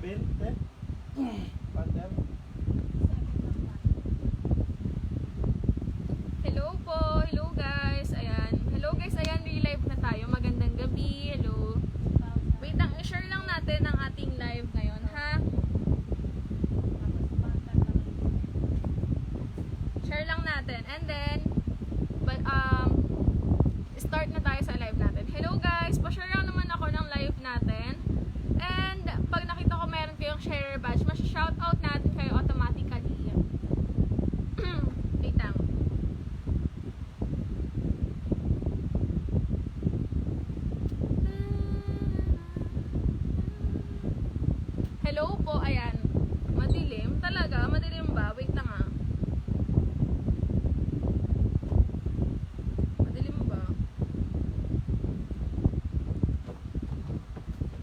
te? Partner? Hello po, hello guys. Ayan. Hello guys, ayan, re-live na tayo. Magandang gabi. Hello. Wait lang, i-share lang natin ang ating live ngayon, ha? Share lang natin. And then, start na tayo sa live natin. Hello guys, pa-share lang naman ako ng live natin. And, pag nakita ko meron kayong share badge, mas-shoutout natin kayo automatically. Wait lang. Hello po, ayan. Madilim talaga, madilim ba? Wait lang ah. Madilim ba?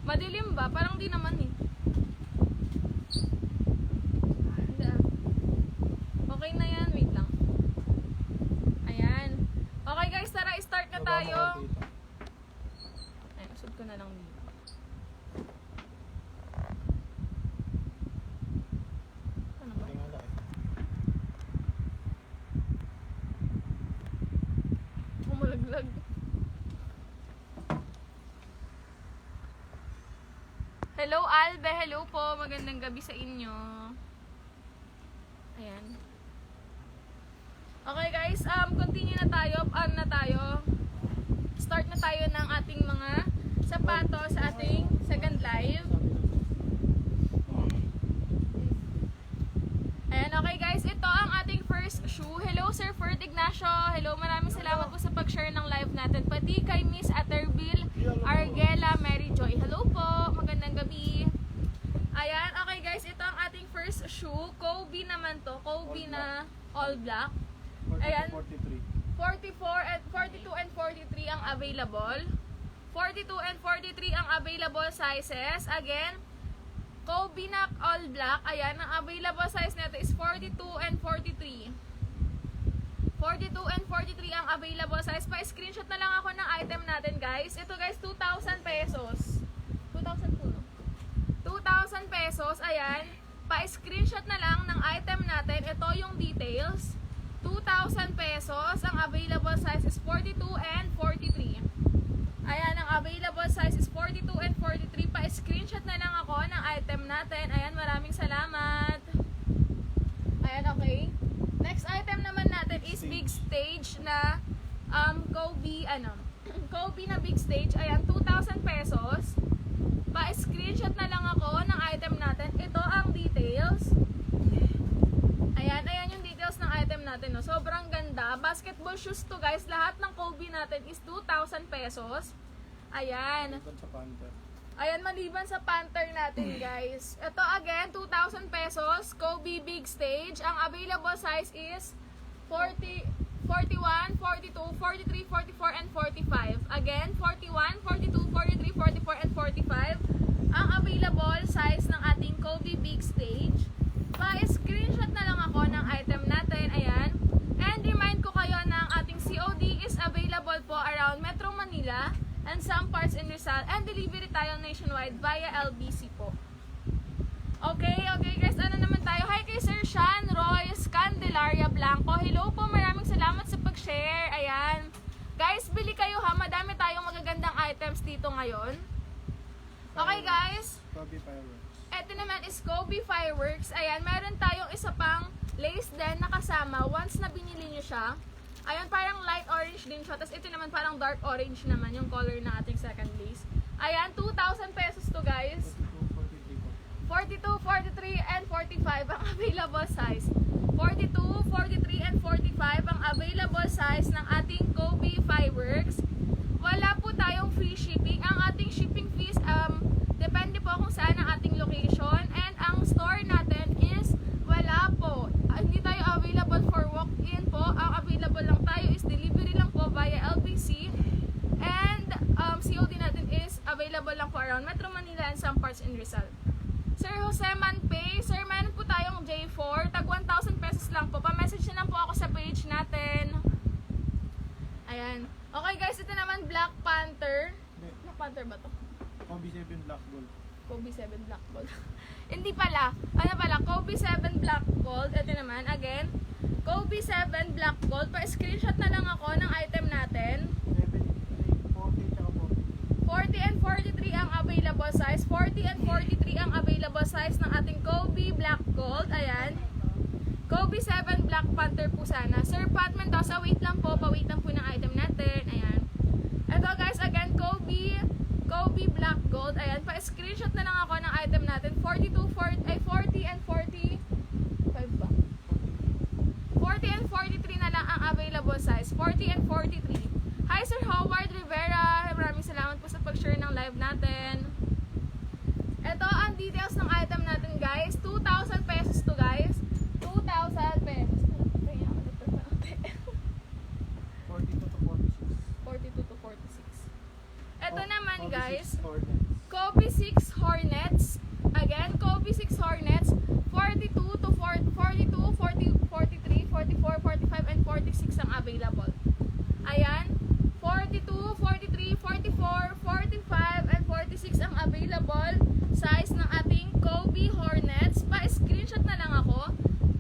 Madilim ba? Parang di naman eh. Hindi ah. Okay na yan, wait lang. Ayan. Okay guys, tara, start na tayo. Ay, usod ko na lang dito. Ano ba? Tingala eh. Umalaglag. Hello Albe, hello po. Magandang gabi sa inyo. Ayan. Okay guys, continue na tayo. Ano na tayo? Start na tayo ng ating mga sapatos sa ating second live. Ayan, okay guys, ito ang ating first shoe. Hello Sir Ferd Ignacio. Hello, maraming salamat po sa pag-share ng live natin. Pati kay Miss Atterville Argela Mary Joy. Hello po, magandang gabi. Ayan, okay guys, ito ang ating first shoe. Kobe naman to, Kobe na all black. Ayan. 43. 44 and 42 and 43 ang available. 42 and 43 ang available sizes. Again, Kobe na all black. Ayan, ang available size nito is 42 and 43. 42 and 43 ang available size. Pa-screenshot na lang ako ng item natin, guys. Ito, guys, 2,000 pesos. 2,000 po, no? 2,000 pesos. Ayan. Pa-screenshot na lang ng item natin. Ito yung details. 2,000 pesos. Ang available size is 42 and 43. Ayan, ang available size is 42 and 43. Pa-screenshot na lang ako ng item natin. Ayan, maraming salamat. Ayan, okay. Next item naman natin is big stage na Kobe, Kobe na big stage. Ayan, 2,000 pesos. Pa-screenshot na lang ako ng item natin. Ito ang details. Ayan, ayan yung details ng item natin. No? Sobrang ganda. Basketball shoes to guys. Lahat ng Kobe natin is 2,000 pesos. Ayan. Sa Panther. Ayan, maliban sa Panther natin guys. Ito again, 2,000 pesos. Kobe big stage. Ang available size is 40, 41, 42, 43, 44, and 45. Again, 41, 42, 43, 44, and 45. Ang available size ng ating Kobe big stage. Pa-screenshot na lang ako ng item natin. Ayan. And remind ko kayo na ang ating COD is available po around Metro Manila and some parts in Rizal. And delivery tayo nationwide via LBC po. Okay, okay guys. Ano naman tayo? Hi kay Sir Sean Royce Candelaria Blanco. Hello po. Maraming salamat sa pag-share. Ayan. Guys, bili kayo ha. Madami tayong magagandang items dito ngayon. Okay guys. Kobe Fireworks. Ito naman is Kobe Fireworks. Ayan, meron tayong isa pang lace din na kasama. Once na binili nyo siya, ayan, parang light orange din siya. Tapos ito naman parang dark orange naman yung color ng ating second lace. Ayan, 2,000 pesos to guys. 42, 43, and 45 ang available size. 42, 43, and 45 ang available size ng ating Kobe Fireworks. Wala po tayong free shipping. Ang ating shipping fees, depende po kung saan ang ating location. And ang store natin is wala po. Hindi tayo available for walk-in po. Ang available lang tayo is delivery lang po via LBC. And COD natin is available lang po around Metro Manila and some parts in Rizal. Sir Jose Manpay, sir, meron po tayong J4. Tag 1,000 pesos lang po. Pa-message na lang po ako sa page natin. Ayan. Okay guys, ito naman Black Panther. Black Panther ba to? Kobe 7 Black Gold. Kobe 7 Black Gold. Hindi pala. Ano pala? Kobe 7 Black Gold. Ito naman, again. Kobe 7 Black Gold. Pa-screenshot na lang ako ng item natin. 40 tsaka 40 and 43 ang available size. 40 and 43 ang available size ng ating Kobe Black Gold. Ayan. Kobe 7 Black Panther po sana. Sir Pat Mendoza, wait lang po. Pa-wait lang po ng item natin. Ayan. Ito guys, again, Kobe Black Gold. Ayan, pa-screenshot na lang ako ng item natin. 40 and 45 ba? 40 and 43 na lang ang available size. 40 and 43. Hi Sir Howard Rivera. Maraming salamat po sa pag-share ng live natin. Ito ang details ng item natin guys. 2,000 pesos to guys. 2,000 pesos. 42 to 46. Ito naman guys. Kobe 6 Hornets. Again, Kobe 6 Hornets. 42 to 42, 40, 43, 44, 45, and 46 ang available. Ayan. 42, 43, 44, 45, and 46 ang available size ng ating Kobe Hornets. Pa-screenshot na lang ako.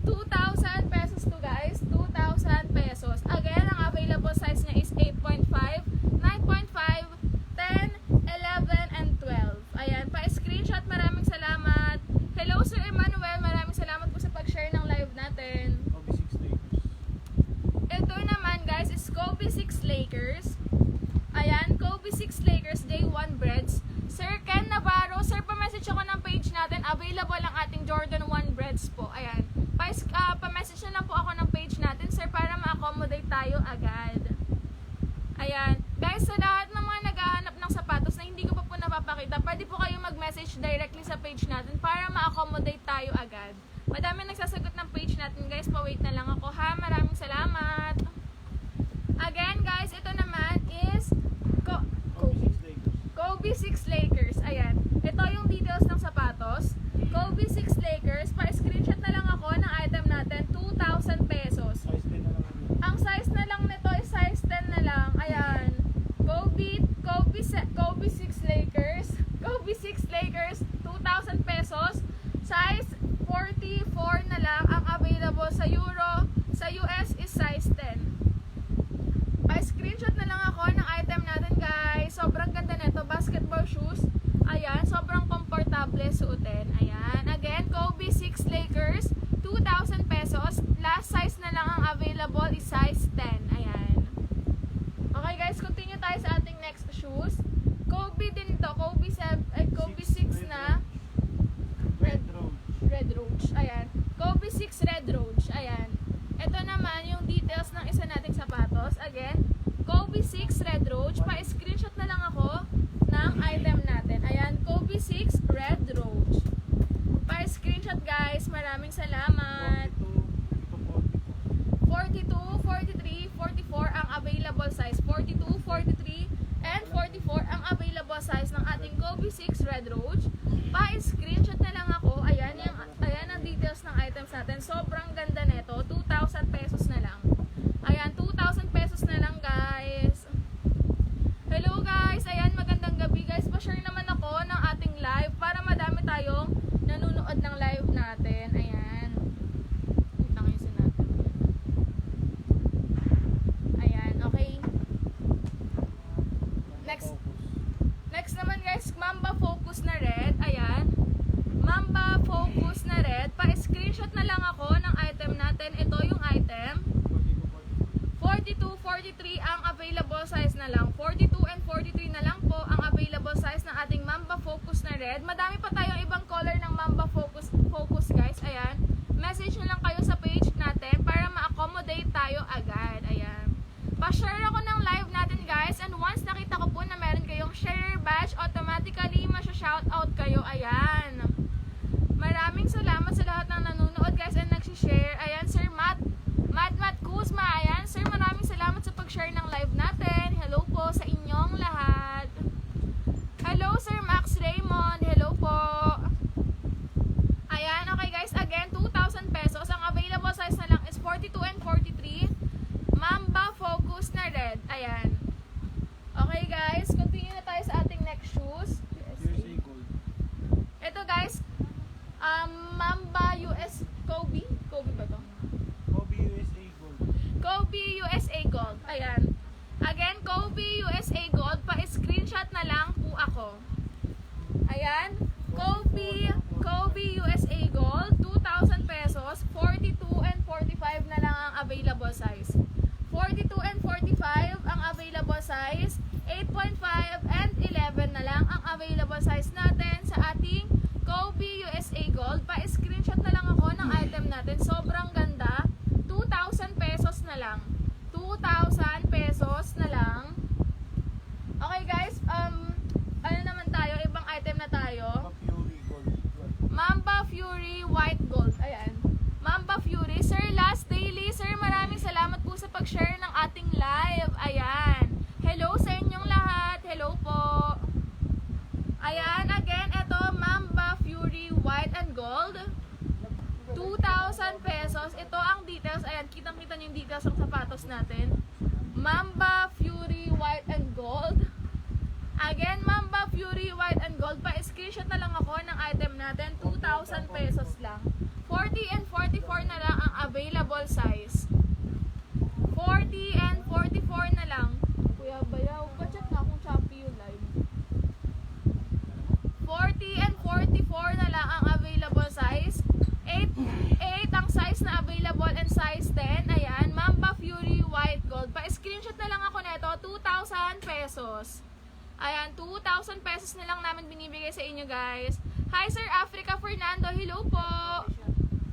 2,000 pesos to guys. 2,000 pesos. Again, ang available size niya is 8.5, 9.5, 10, 11, and 12. Ayan, pa-screenshot. Maraming salamat. Hello Sir Emmanuel. Maraming salamat po sa pag-share ng live natin. Kobe 6 Lakers. Ito naman guys is Kobe 6 Lakers. Ayan, Kobe 6 Lakers Day 1 breads. Sir Ken Navarro, sir, pa-message ako ng page natin. Available ang ating Jordan 1 breads po. Ayan. Pa-message na lang po ako ng page natin, sir, para ma-accommodate tayo agad. Ayan. Guys, sa lahat ng mga naghahanap ng sapatos na hindi ko pa po napapakita, pwede po kayo mag-message directly sa page natin para ma-accommodate tayo agad. Madami nagsasagot ng page natin, guys. Pa-wait na lang ako, ha? Maraming salamat. Again, guys, ito naman is Kobe 6 Lakers. Kobe 6 Lakers. Ayan. Ito yung details ng sapatos. Kobe 6 Lakers. Pa-screenshot na lang ako ng item natin. 2,000 pesos. Size 10 na lang ano. Ang size na lang nito is size 10 na lang. Ayan. Kobe 6 Lakers. Kobe 6 Lakers. 2,000 pesos. Size 44 na lang ang available sa Euro. Sa US is size 10. Pa-screenshot na lang ako ng item natin guys. Sobrang ganda nito. Basketball shoes. Ayan. Sobrang komportable suotin. Ayan. Again, Kobe 6 Lakers. 2,000 pesos. Last size na lang ang available is size 10. Ayan. Okay guys, continue tayo sa ating next shoes. Kobe din to. Kobe 6 na. Red Roach. Ayan. Kobe 6 Red Roach. Ayan. Ito naman yung details ng isa nating sapatos. Again, Kobe 6 Red Roach. Pa-screenshot na lang ako ng item natin. Ayan, Kobe 6 Red Roach. Pa-screenshot guys. Maraming salamat. 42, 43, 44 ang available size. 42, 43, and 44 ang available size ng ating Kobe 6 Red Roach. Pa-screenshot na lang ako. Ayan ang details ng items natin. Sobrang ganda nito. 2,000 pesos na lang. Ayan, 2,000 pesos na lang guys. Hello guys. Ayan, magandang gabi guys. Pa-share naman ako ng ating live para madami tayong nanonood ng live natin. Ayan. Tangisin natin. Ayan, okay. Next naman guys, Mamba Focus na red. Ayan. Mamba Focus na red. Pa-screenshot na lang ako ng item natin. Ito yung item. 42, 43 ang available size na lang. 42 and 43 na lang po ang available size ng ating Mamba Focus na red. Madami pa tayong ibang color ng Mamba Focus guys. Ayan. Message na lang kayo sa page natin para ma-accommodate tayo agad. Ayan. Pa-share ako ng live natin guys. And once nakita ko po na meron kayong share badge, automatically masya-shoutout kayo. Ayan. Maraming salamat sa lahat ng nanonood guys and nagsishare. Ayan, Sir Matt Kuzma. Ayan, Sir, maraming salamat sa pag-share ng live natin. Hello po sa inyong lahat. Hello, Sir Max Raymond. Hello po. Ayan, okay guys. Again, 2,000 pesos. Ang available size na lang is 42 and 43. Mamba Focus na red. Ayan. Okay guys, continue na tayo sa ating next shoes. USA Gold. Kobe USA Gold, pa-screenshot na lang po ako. Ayan, Kobe USA Gold, 2,000 pesos, 42 and 45 na lang ang available size. 42 and 45 ang available size, 8.5 and 11 na lang ang available size natin sa ating Kobe USA Gold. Pa-screenshot na lang ako ng item natin. Sobrang ganda. 2,000 pesos na lang. 2,000 pesos na lang. Okay guys, ano naman tayo? Ibang item na tayo. Fury Gold. Mamba Fury White Gold. Ayan. Mamba Fury. Sir Last Daily. Sir, maraming salamat po sa pag-share ng ating live. Ayan. Hello sa inyong lahat. Hello po. Ayan. Again, ito Mamba Fury White and Gold. 2,000 pesos. Ito ang details. Ayan. Kitang-kita nyo yung details ng sapatos natin. Mamba Fury White and Gold. Again, Mamba Fury White and Gold. Pa-screenshot na lang ako ng item natin. 2,000 pesos lang. 40 and 44 na lang ang available size. 40 and 44 na lang. Kuya Bayaw, pa-check na kung choppy yung live. 40 and 44 na lang ang available size. 8 ang size na available and size 10. Ayan, Mamba Fury White Gold. Pa-screenshot na lang ako nito. 2,000 pesos. Ayan, 2,000 pesos na lang namin binibigay sa inyo guys. Hi Sir Africa Fernando, hello po.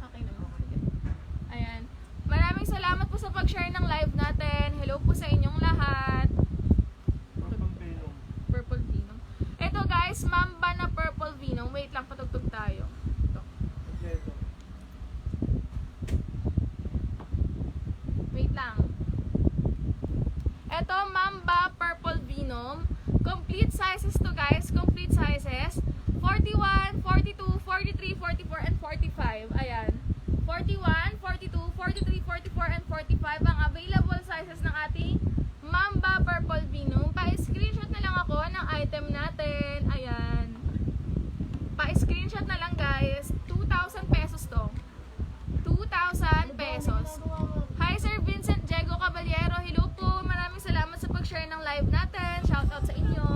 Okay naman. Ayan. Maraming salamat po sa pag-share ng live natin. Hello po sa inyong lahat. Purple Venom. Purple Venom. Ito guys, Mamba na Purple Venom. Wait lang, patugtog tayo. Ito. Completo. Wait lang. Ito, Mamba Purple Venom. Complete sizes to guys. Complete sizes. 41, 42, 43, 44, and 45. Ayan. 41, 42, 43, 44, and 45 ang available sizes ng ating Mamba Purple Venom. Pa-screenshot na lang ako ng item natin. Ayan. Pa-screenshot na lang guys. 2,000 pesos to. 2,000 pesos. Hi Sir Vincent Diego Caballero. Hello po. Maraming salamat sa pag-share ng live natin. Shoutout sa inyo.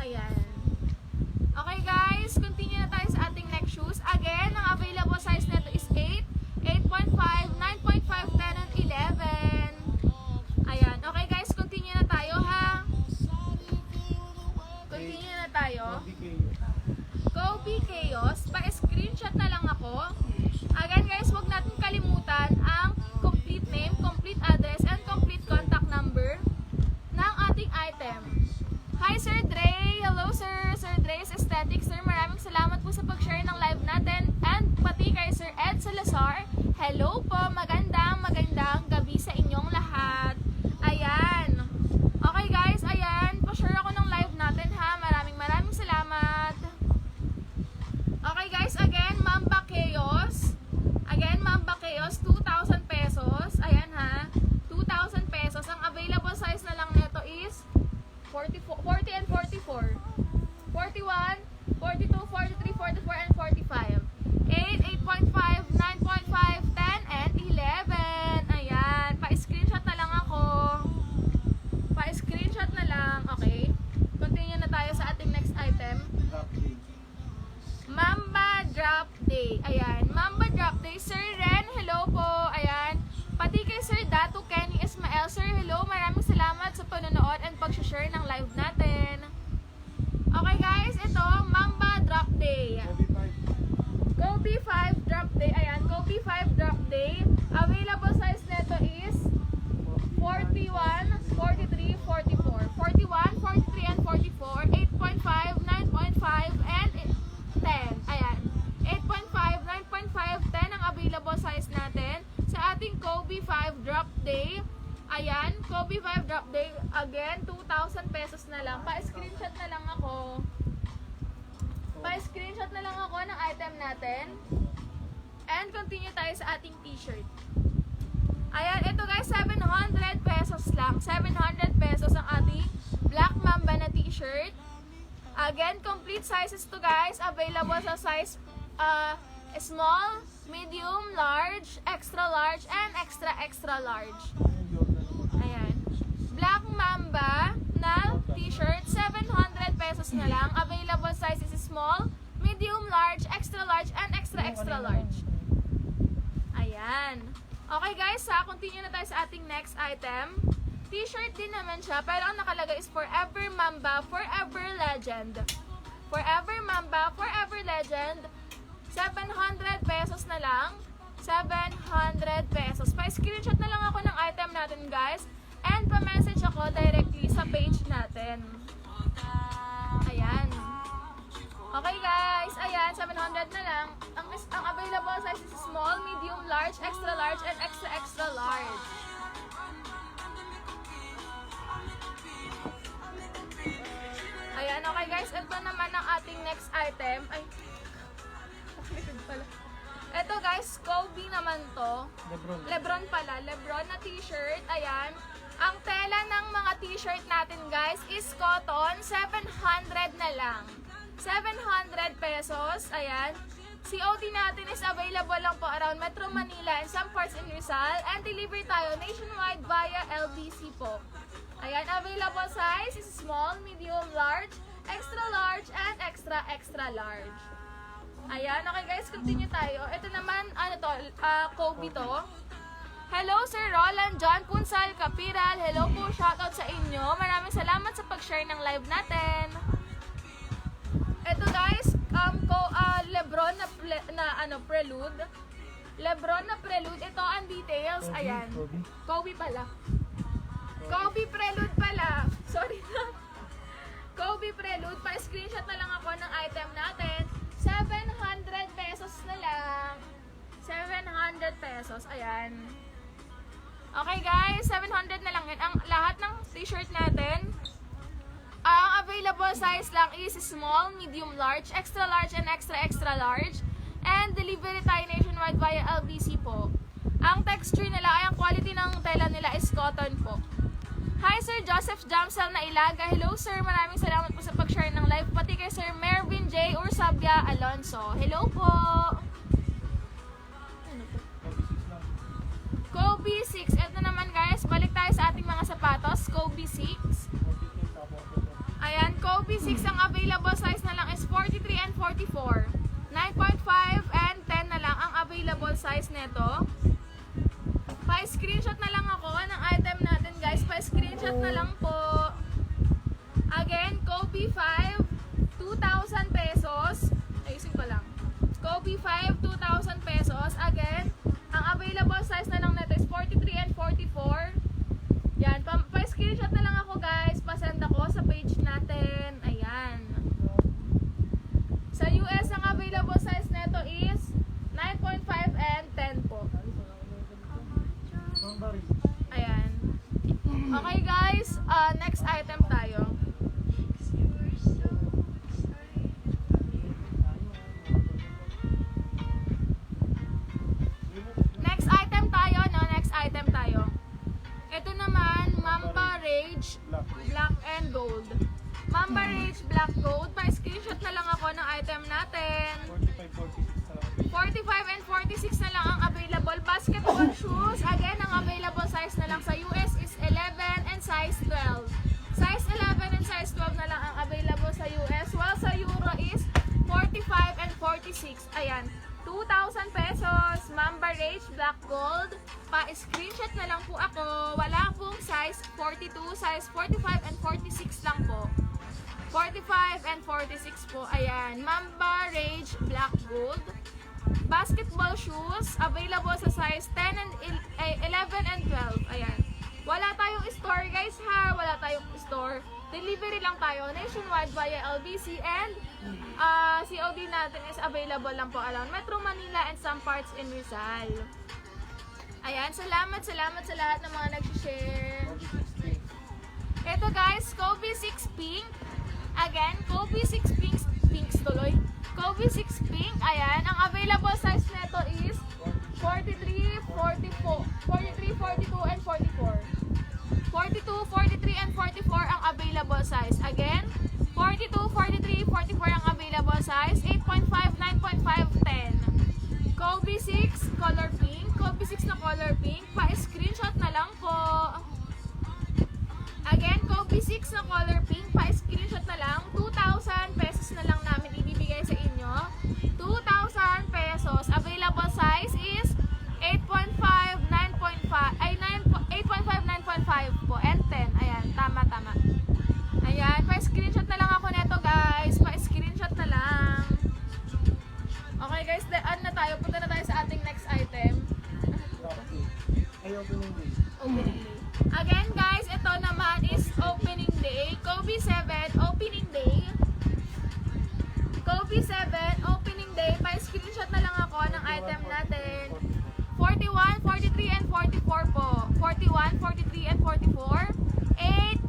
Ayan. Okay guys, continue na tayo sa ating next shoes. Again, ang available size nito is 8, 8.5, 9.5, 10, and 11. Ayan. Okay guys, continue na tayo ha. Continue na tayo. Kobe Chaos. Pa-screenshot na lang ako. Again guys, huwag natin kalimutan ang complete name, complete address, and complete contact number ng ating item. Hi Sir Dre! Hello sir! Sir Dre's Aesthetic. Sir, maraming salamat po sa pag-share ng live natin. And pati kay Sir Ed Salazar. Hello po! Magandang gabi sa inyong lahat. Ayan. Okay guys, ayan. Pa-share ako ng live natin ha. Maraming salamat. Okay guys, again, Mamba Chaos. Again, Mamba Chaos, 2,000 pesos. Ayan ha. 2,000 pesos. Ang available size na lang nito is 40 and 44. 41, 42, 43, 44, and 45. 8, 8.5, 9.5, 10, and 11. Ayan. Pa-screenshot na lang ako. Pa-screenshot na lang. Okay. Continue na tayo sa ating next item. Drop day. Mamba Drop Day. Ayan. Mamba Drop Day. Sir Ren, hello po. Ayan. Pati kay Sir Datu Kenny Ismael. Sir, hello. Maraming salamat sa panonood and pag-share ng live natin. Okay guys, ito, Mamba Drop Day. Kobe 5 Drop Day. Ayan, Kobe 5 Drop Day. Available size nito is 41, 43, 44. 41, 43, and 44. 8.5, 9.5, and 10. Ayan. 8.5, 9.5, 10 ang available size natin sa ating Kobe 5 Drop Day. Ayan, Kobe 5 Drop Day. Again, 2,000 pesos na lang. Pa-screenshot na lang ako. Pa-screenshot na lang ako ng item natin. And continue tayo sa ating t-shirt. Ayan, ito guys, 700 pesos lang. 700 pesos ang ating Black Mamba na t-shirt. Again, complete sizes to guys. Available sa size small, medium, large, extra large, and extra large. Ayan. Mamba na t-shirt, 700 pesos na lang. Available sizes is small, medium, large, extra large, and extra large. Ayan. Okay guys, continue na tayo sa ating next item. T-shirt din naman siya, pero ang nakalagay is Forever Mamba, Forever Legend. Forever Mamba, Forever Legend. 700 pesos na lang. 700 pesos. Pa-screenshot na lang ako ng item natin guys. And pa-message ako directly sa page natin. Ayan. Okay guys, ayan, 700 na lang. Ang available size is small, medium, large, extra large, and extra large. Ayan, okay guys, ito naman ang ating next item. Ay, pala. Ito guys, Kobe naman to. Lebron pala. Lebron na t-shirt. Ayan. Ang tela ng mga t-shirt natin guys is cotton. 700 na lang. 700 pesos. Ayan. COD natin is available lang po around Metro Manila and some parts in Rizal. And deliver tayo nationwide via LBC po. Ayan. Available size is small, medium, large, extra large, and extra large. Ayan, okay guys, continue tayo. Ito naman, ano to, Kobe to. Hello Sir Roland, John Punsal, Kapiral. Hello po, shoutout sa inyo. Maraming salamat sa pag-share ng live natin. Ito guys, Lebron na prelude. Lebron na prelude. Ito ang details. Ayan. Kobe pala. Kobe prelude pala. Sorry na. Kobe prelude. Pa-screenshot na lang ako ng item natin. 700 pesos na lang. 700 pesos. Ayan. Okay guys, 700 na lang yun. Ang lahat ng t-shirt natin, ang available size lang is small, medium, large, extra large, and extra large. And delivery tayo nationwide via LBC po. Ang texture nila ay ang quality ng tela nila is cotton po. Hi Sir Joseph Jamsel na Ilaga. Hello sir, maraming salamat po sa pag-share ng live. Pati kay Sir Mervin J. Ursabia Alonso. Hello po. Kobe 6. Ito naman guys, balik tayo sa ating mga sapatos. Kobe 6. Ayan, Kobe 6 ang available size na lang is 43 and 44. 9.5 and 10 na lang ang available size nito. Pa-screenshot na lang ako ng item natin guys. Pa-screenshot na lang po. Again, Kobe 5, 2,000 pesos. Ayusin ko lang. Kobe 5, 2,000 pesos. Again, ang available size na lang nito is 43 and 44. Yan. Pa-screenshot na lang ako guys. Pa-send ako sa page natin. Ayan. Sa US, ang available size nito is 9.5 and 10 po. Ayan. Okay guys, next item tayo. Next item tayo. Ito naman, Mamba Rage Black and Gold. Mamba Rage Black Gold. Pa-screenshot na lang ako ng item natin. 45 and 46 na lang ang available. Basketball shoes. Again, ang available size na lang sa US is 11 and size 12. Size 11 and size 12 na lang ang available sa US. While sa Euro is 45 and 46. Ayan. 2,000 pesos. Mamba Rage Black Gold. Pa-screenshot na lang po ako. Wala pong size 42, size 45 and 46 lang po. 45 and 46 po. Ayan. Mamba Rage Black Gold. Basketball shoes. Available sa size 10 and 11 and 12. Ayan. Wala tayong store guys ha. Wala tayong store. Delivery lang tayo. Nationwide via LBC and COD natin is available lang po around Metro Manila and some parts in Rizal. Ayan. Salamat sa lahat ng mga nag-share. Ito guys, Kobe 6 Pink. Again, Kobe 6 Pinks tuloy. Kobe 6 Pink. Ayan. Ang available size nito is 43, 44, 43, 42, and 44. 42, 43, and 44 ang available size. Again, 42, 43, 44 ang available size. 8.5, 9.5, 10. Kobe 6 color pink. Kobe 6 na color pink. Pa-screenshot na lang po. Again, Okay guys, ano na tayo? Punta na tayo sa ating next item. Black cake. Ay, opening day. Opening day. Again guys, ito naman is opening day. Kobe 7, opening day. Kobe 7, opening day. Pa-screenshot na lang ako ng item natin. 41, 43, and 44 po. 41, 43, and 44. 8,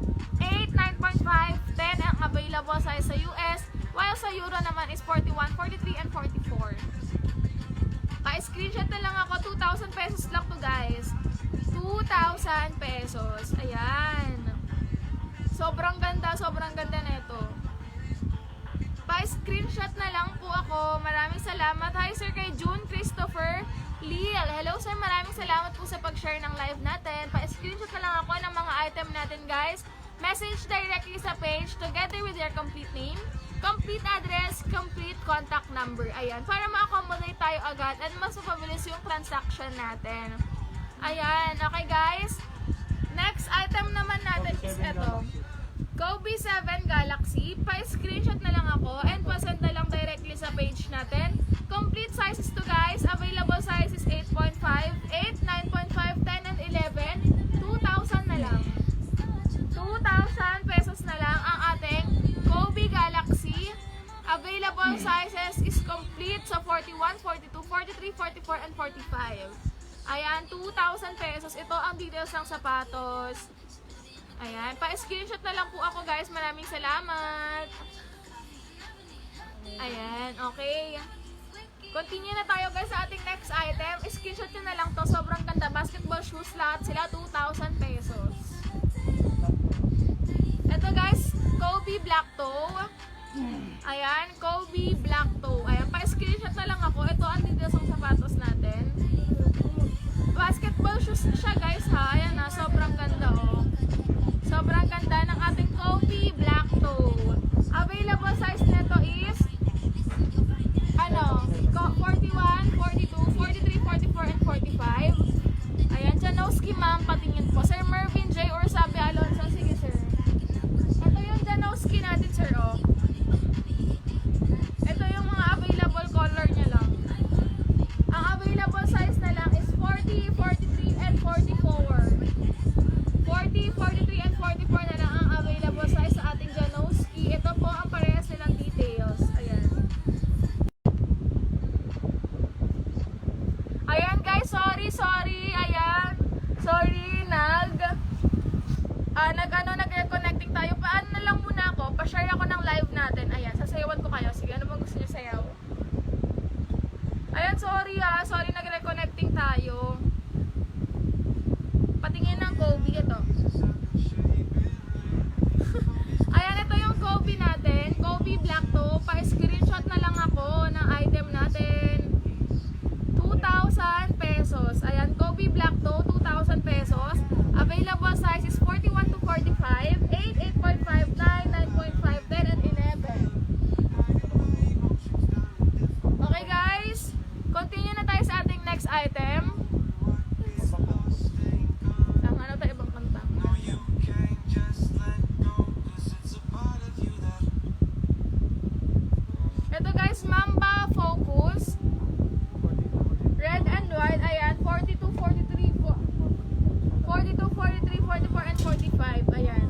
9.5, 10 ang available size sa US. While sa Euro naman is 41, 43, and 44. Pa-screenshot na lang ako. 2,000 pesos lang to guys. 2,000 pesos. Ayan. Sobrang ganda nito. Pa-screenshot na lang po ako. Maraming salamat. Hi sir kay June Christopher Leal. Hello sir, maraming salamat po sa pag-share ng live natin. Pa-screenshot na lang ako ng mga item natin guys. Message directly sa page together with your complete name, complete address, complete contact number. Ayan, para ma-accommodate tayo agad at mas mapabilis yung transaction natin. Ayan, okay guys. Next item naman natin is ito. Kobe 7 Galaxy. Pa-screenshot na lang ako and pa-send na lang directly sa page natin. Complete sizes to guys. Available sizes 8.5, 8, 9.5, 10, and 11. 2,000 na lang. 2,000 pesos na lang ang ating Kobe Galaxy. Available sizes is complete sa 41, 42, 43, 44, and 45. Ayan, 2,000 pesos. Ito ang details ng sapatos. Ayan, pa-screenshot na lang po ako guys. Maraming salamat. Ayan, okay. Continue na tayo guys sa ating next item. Screenshot nyo na lang to. Sobrang ganda. Basketball shoes lahat sila. 2,000 pesos. Ito guys, Kobe Black Toe. Ayan, Kobe Black Toe. Ayan, pa-screenshot na lang ako. Ito ang details ng sapatos natin. Basketball shoes siya guys ha. Ayan ha, sobrang ganda oh. Sobrang ganda ng ating Kobe Black Toe. Available size nito is 41, 42, 43, 44, and 45. Ayan, Janowski ma'am, patingin po. Sir Mervin J. or Sabi Alonso. Sige sir. Ito yung Janowski natin sir oh. Ito yung mga available color niya lang. Ang available size na lang is 40, 43, and 44. 40, 43, and 44 na lang ang available size sa ating Janowski. Ito po ang parehas nilang details. Ayan. Ayan guys, sorry. Ayan. Sorry, nag-reconnecting tayo. Paano na lang muna ako? Pa-share ako ng live natin. Ayan, sasayawan ko kayo. Sige, ano bang gusto niyo sayaw? Ayan, sorry nag-reconnecting tayo. Patingin ng Kobe ito. Ayan, ito yung Kobe natin. Kobe Black Toe. Pa-screenshot na lang ako ng item natin. 2,000 pesos. Ayan, Kobe Black Toe, 2,000 pesos. Available size is 41 to 45, 8, 8.5, 9, 9.5, 10, and 11. Okay guys, continue na tayo sa ating next item. Ano tayo ibang kanta? Ito guys, Mamba Focus. Red and white. Ayan, 42, 43, 42, 43, 44, and 45. Ayan.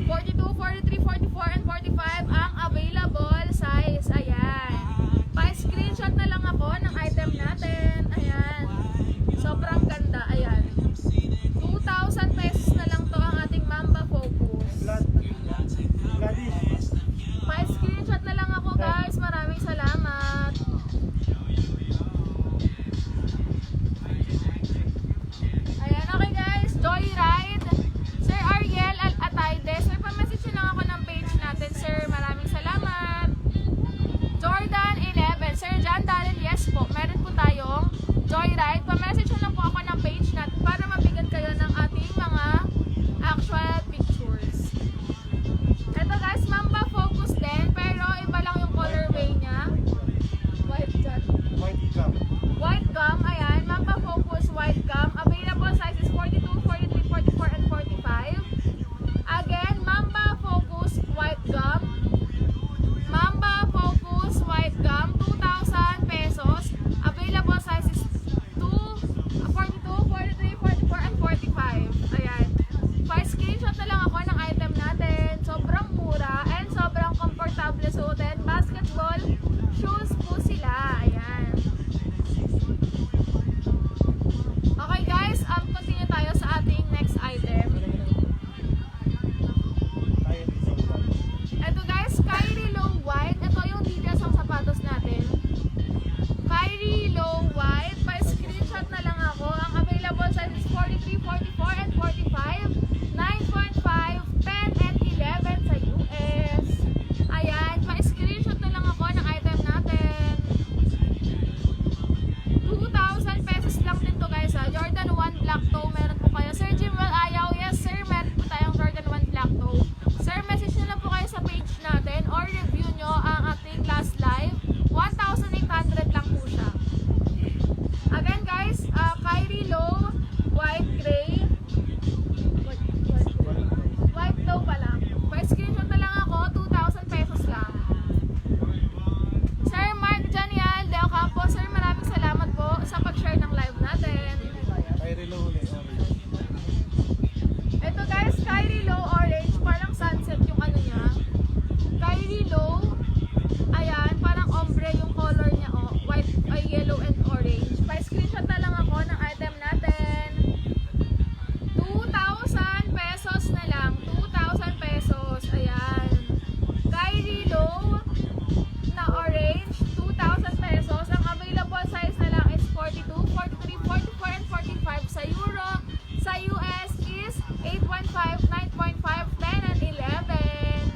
42, 43, 44, and 45 ang available size. Ayan. Pa-screenshot na lang ako ng item natin. Ayan. Sobrang ganda. Ayan. 2,000 pesos na lang to ang ating Mamba Focus. Gladish. Pa-screenshot na lang ako guys. Maraming salamat. Ayan, okay guys. Joyride. Sir Ariel Atayde. Sir, pa-message nyo lang ako ng page natin. Sir, maraming salamat. Jordan 11. Sir John Darrell, yes po. Meron po tayong Joyride. Pa-message nyo lang po ako ng page natin para mabigyan kayo ng ating mga actual pictures. Ito guys, Mamba Focus din. Pero iba lang yung colorway niya. White dyan. White gum, ayan. Mamba Focus White gum. Available sizes 42, 43, 44, and 45. Again, Mamba Focus White gum. Mamba Focus White gum. 2,000 44, and 45, 9.5, 10, and 11 sa US. Ayan, pa-screenshot na lang ako ng item natin. 2,000 pesos lang din to guys ha. Jordan 1 Black Toe, meron po kayo. Sir Jimwell Ayaw, yes sir, meron po tayong Jordan 1 Black Toe. Sir, message nyo lang po kayo sa page natin or review nyo ang ating last live. 1,800 lang po siya. Again guys, Kyrie Low, white gray, white low pa lang. Pa-screenshot na lang ako, 2,000 pesos lang. Sir Mark Janial Deo Campo, sir maraming salamat po sa pag-share ng live natin. Ay, reload ulit. Ito guys, Kyrie Low orange, parang sunset yung ano niya. Kyrie Low, ayan, parang ombre yung color niya, oh, white, ay, yellow and orange. Pa-screenshot na lang ako ng item natin. 2,000 pesos na lang, 2,000 pesos, ayan. Kyrie Low na orange, 2,000 pesos. Ang available size na lang is 42, 43, 44, and 45 sa Euro. Sa US is 8.5, 9.5, 10, and 11.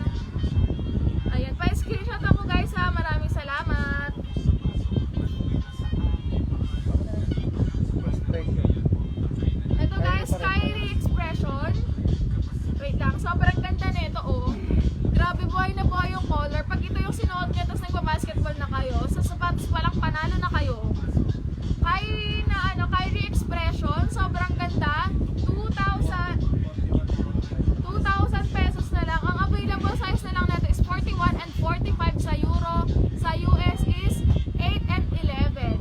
Ayan, pa-screenshot ako guys ha. Maraming salamat. Ito guys, Kyrie Expression. Wait lang, sobrang ganda nito oh. Grabe buhay na buhay yung color. Pag ito yung sinuot nyo, tapos nagpa-basketball na kayo, sa sapatos pa lang panalo na kayo. Kyrie na ano, Kyrie Expression, sobrang ganda. 2,000 pesos na lang. Ang available size na lang natin is 41 and 45 sa Euro. Sa US is 8 and 11.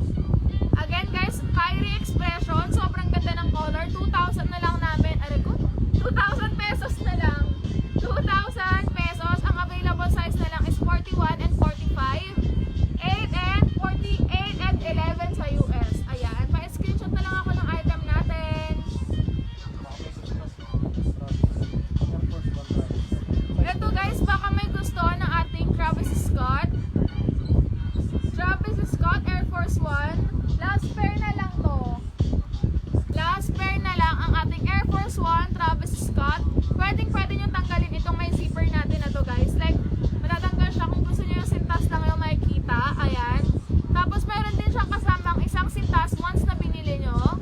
Again guys, Kyrie Expression, sobrang ganda ng color. 2,000 na lang namin. Ano ko? 2,000 pesos na lang. 2,000 pesos. Ang available size na lang is 41 and 45. 8 and 48 and 11 sa US. Ayan. Pa-screenshot na lang ako ng item natin. Ito guys, baka may gusto ng ating Travis Scott. Travis Scott Air Force 1. Last pair na lang to. Last pair na lang ang ating Air Force 1 Travis Scott. Pwede nyo tanggalin itong may zipper natin na to guys. Like, matatanggal siya kung gusto nyo yung sintas lang yung makikita. Ayan. Tapos meron din siyang kasamang isang sintas once na binili nyo.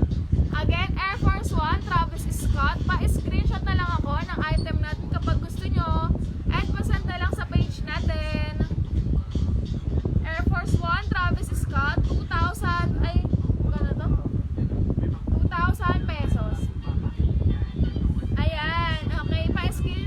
Again, Air Force 1 Travis Scott. Pa-screenshot na lang ako ng item natin kapag gusto nyo. And pasend na lang sa page natin. Air Force 1 Travis Scott. 2,000. Ay, gano'n to? 2,000 pesos. Ayan. Okay, pa-screenshot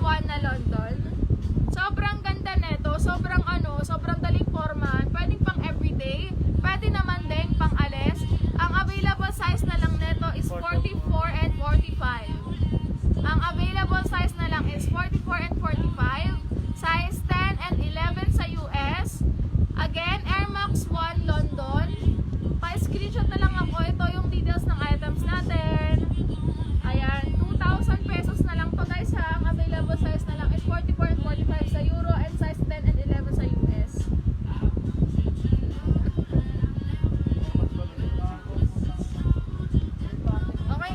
1 na London. Sobrang ganda neto, sobrang sobrang daling forman, pwedeng pang everyday, pwede naman din pang alis. Ang available size na lang neto is 44 and 45. Ang available size na lang is 44 and 45, size 10 and 11 sa US. Again, Air Max 1 London. Pa-screenshot na lang ako, ito yung details ng items natin. Ayan, 2,000 pesos na lang to guys ha. Ang available size na lang is 44 and 45 sa Euro and size 10 and 11 sa US. Okay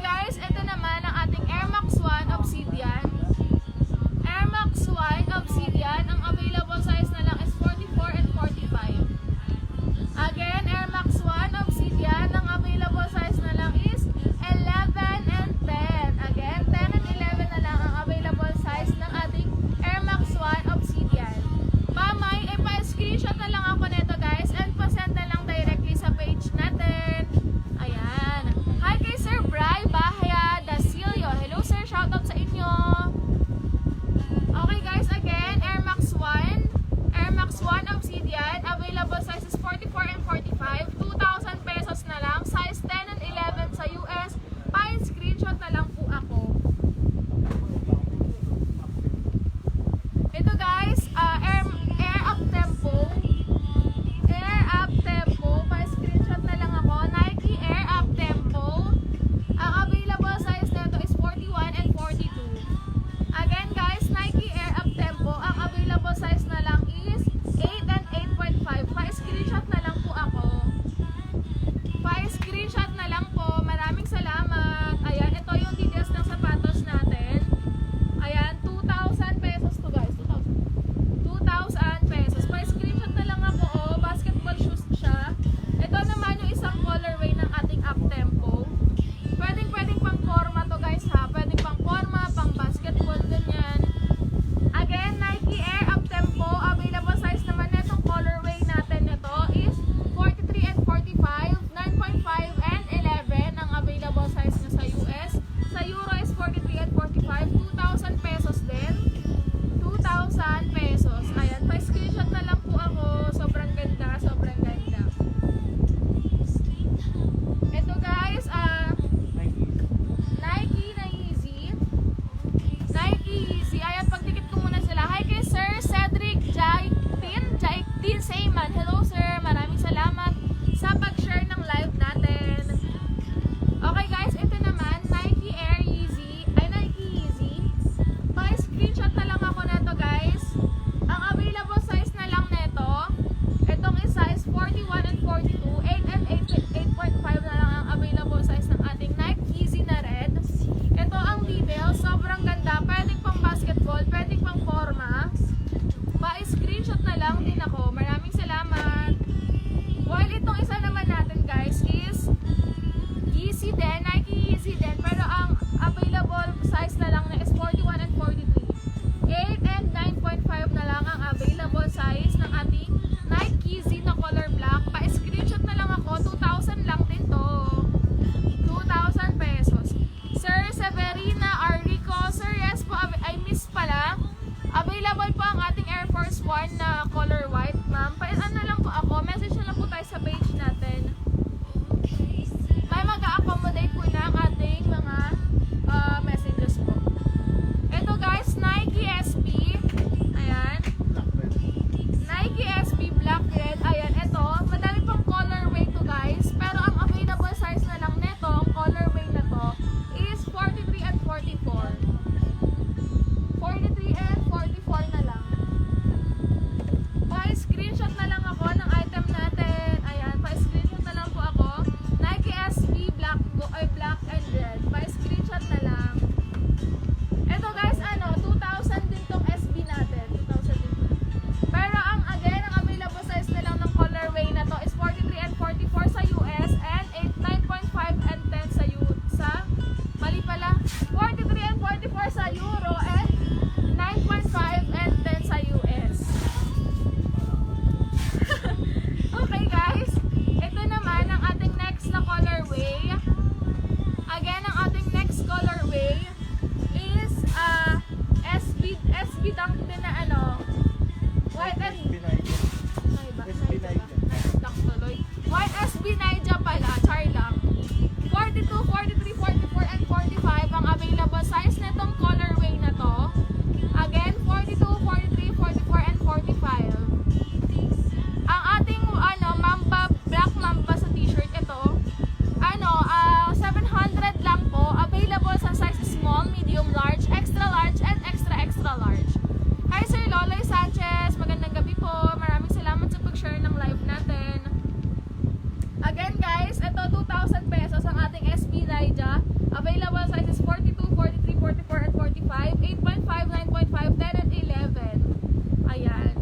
is 42, 43, 44, and 45. 8.5, 9.5, 10, and 11. Ayan.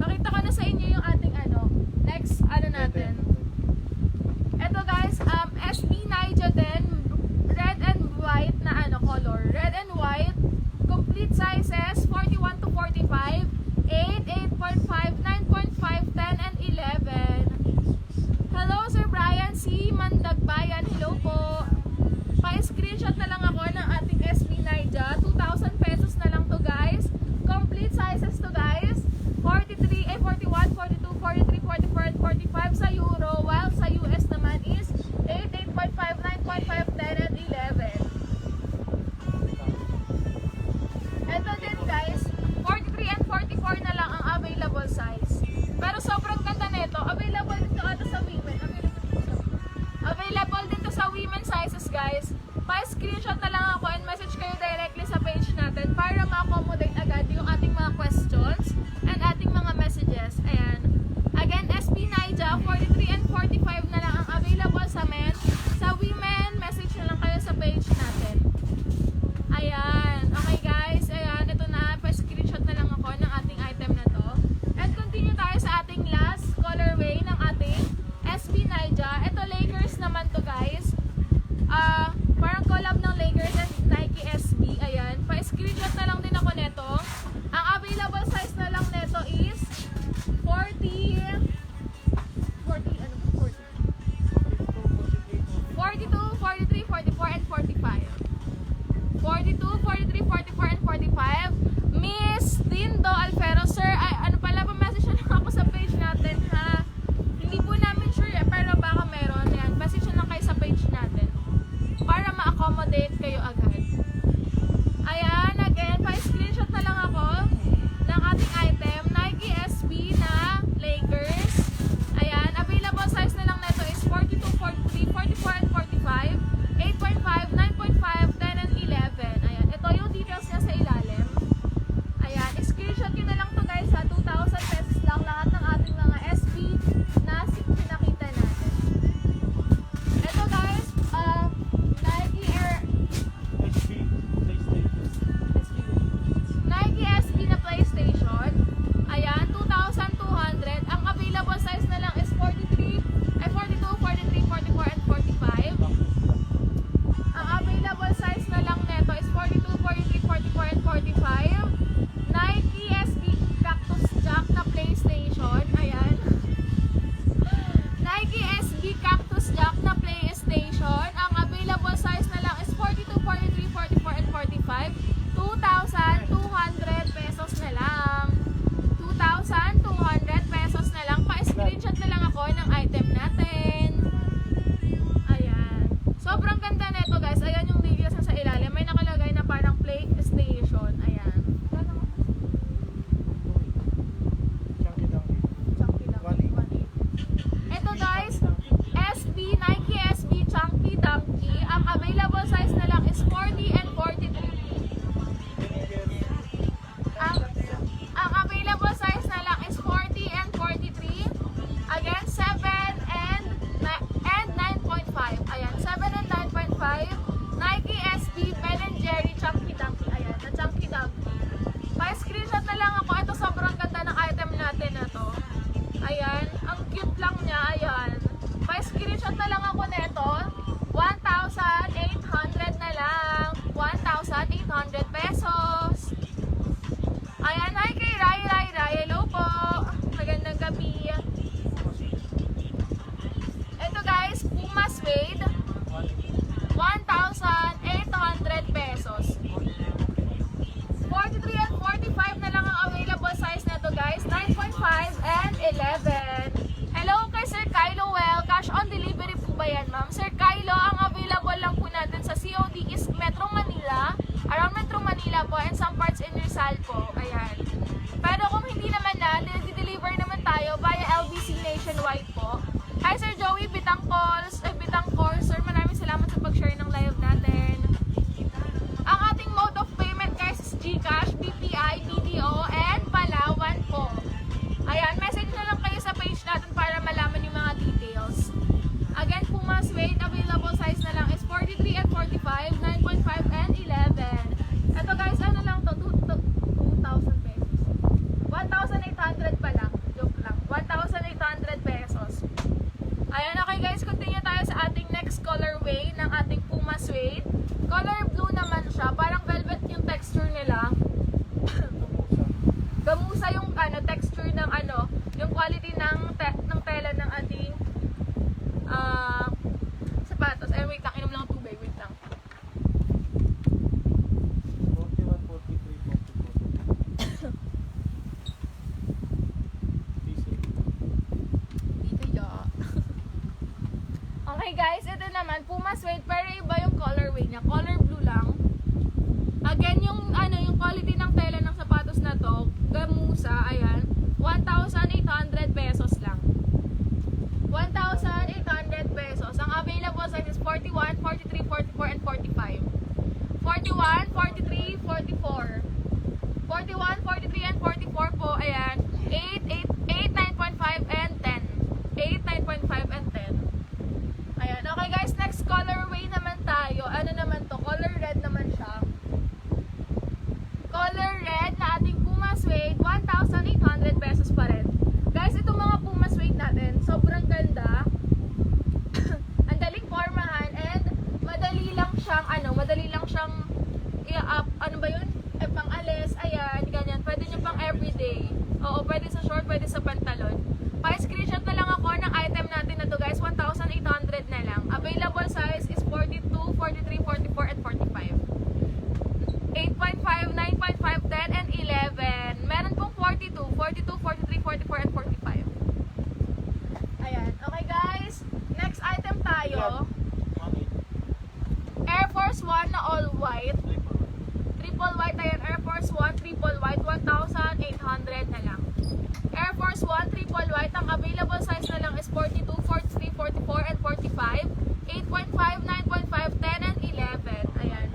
Nakita ko na sa inyo yung ating next natin. Ito guys, SB Naija din, red and white na color. Red and white, complete sizes, 41 to 45, 8, 8.5, 9.5, 10, and 11. Hello Sir Brian C. Mandagbayan, hello po. Pa-screenshot na lang ako ng ating SB Naija, 2,000 pesos na lang to guys. Complete sizes to guys, 43, 41, 42, 43, 44, and 45 sa Euro, while sa US naman is 8, 8.5, 9.5, 10, and 11. Ito din guys, 43 and 44 na lang ang available size. Pero sobrang ganda nito. Available din to sa women. Available din to sa women sizes guys. Pa-screenshot na lang ako and message kayo directly sa page natin para ma-accommodate agad yung ating mga questions and ating mga messages. Ayan. Again, SB Naija, 43 and 45 na lang ang available sa men. Sa women, message na lang kayo sa page natin. Ayan. Okay guys, ayan. Ito na. Pa-screenshot na lang ako ng ating item na to. And continue tayo sa ating last colorway ng ating SB Naija. Ito Lakers naman to guys. Parang collab ng Lakers and Nike SB. Ayan. Pa-screenshot na lang din ako neto. Ang available size na lang neto is 42, 43, 44, and 45. 42, 43, 44, and 45. Miss Dindo Alfero, sir, ay, pala, pa-message na lang ako sa page natin, ha? Hindi po namin sure, pero baka meron. Yan, message na lang kayo sa page natin para ma-accommodate kayo agad. Ayan, again, pa-screenshot na lang ako ng ating item, Nike SB na Lakers. Ayan, available size na lang neto is 42, 43, 44, and 45. 8.5, 9.5, 10, and 11. Ayan, ito yung details niya sa ilalim. Ayan, screenshot nyo na lang to guys Okay guys, ito naman, Puma suede, pero iba yung colorway niya. Color blue lang. Again, yung quality ng tela ng sapatos na to, gamusa, ayan, 1,800 pesos lang. 1,800 pesos. Ang available size is 41, 43, 44, and 45. 41, 43, 44. 41, 43, and 44 po, ayan. 8, 9.5, and 10. 8, 9.5, and 10. Ayan. Okay guys, next colorway naman tayo. Ano naman to? Color red naman siya. Color red na ating Puma suede, 1,800 pesos pa rin. Guys, itong mga Puma suede natin, sobrang ganda. Ang daling formahan and madali lang siyang i-up, ano ba yun? Pang-alis, ayan, ganyan. Pwede nyo pang everyday. Oo, pwede sa short, pwede sa pantalon. Pa-screenshot na lang ako ng item natin na to guys, 1,800 na lang. Available size is 42, 43, 44, and 45. 8.5, 9.5, 10, and 11. Meron pong 42, 42, 43, 44, and 45. Ayan. Okay guys, next item tayo. Air Force 1 na all white. Triple white, ayan. Air Force 1 triple white, 1,800 na lang. Air Force 1 triple white, ang available size na lang is 42, 43, 44, and 45. 8.5, 9.5, 10, and 11. Ayan.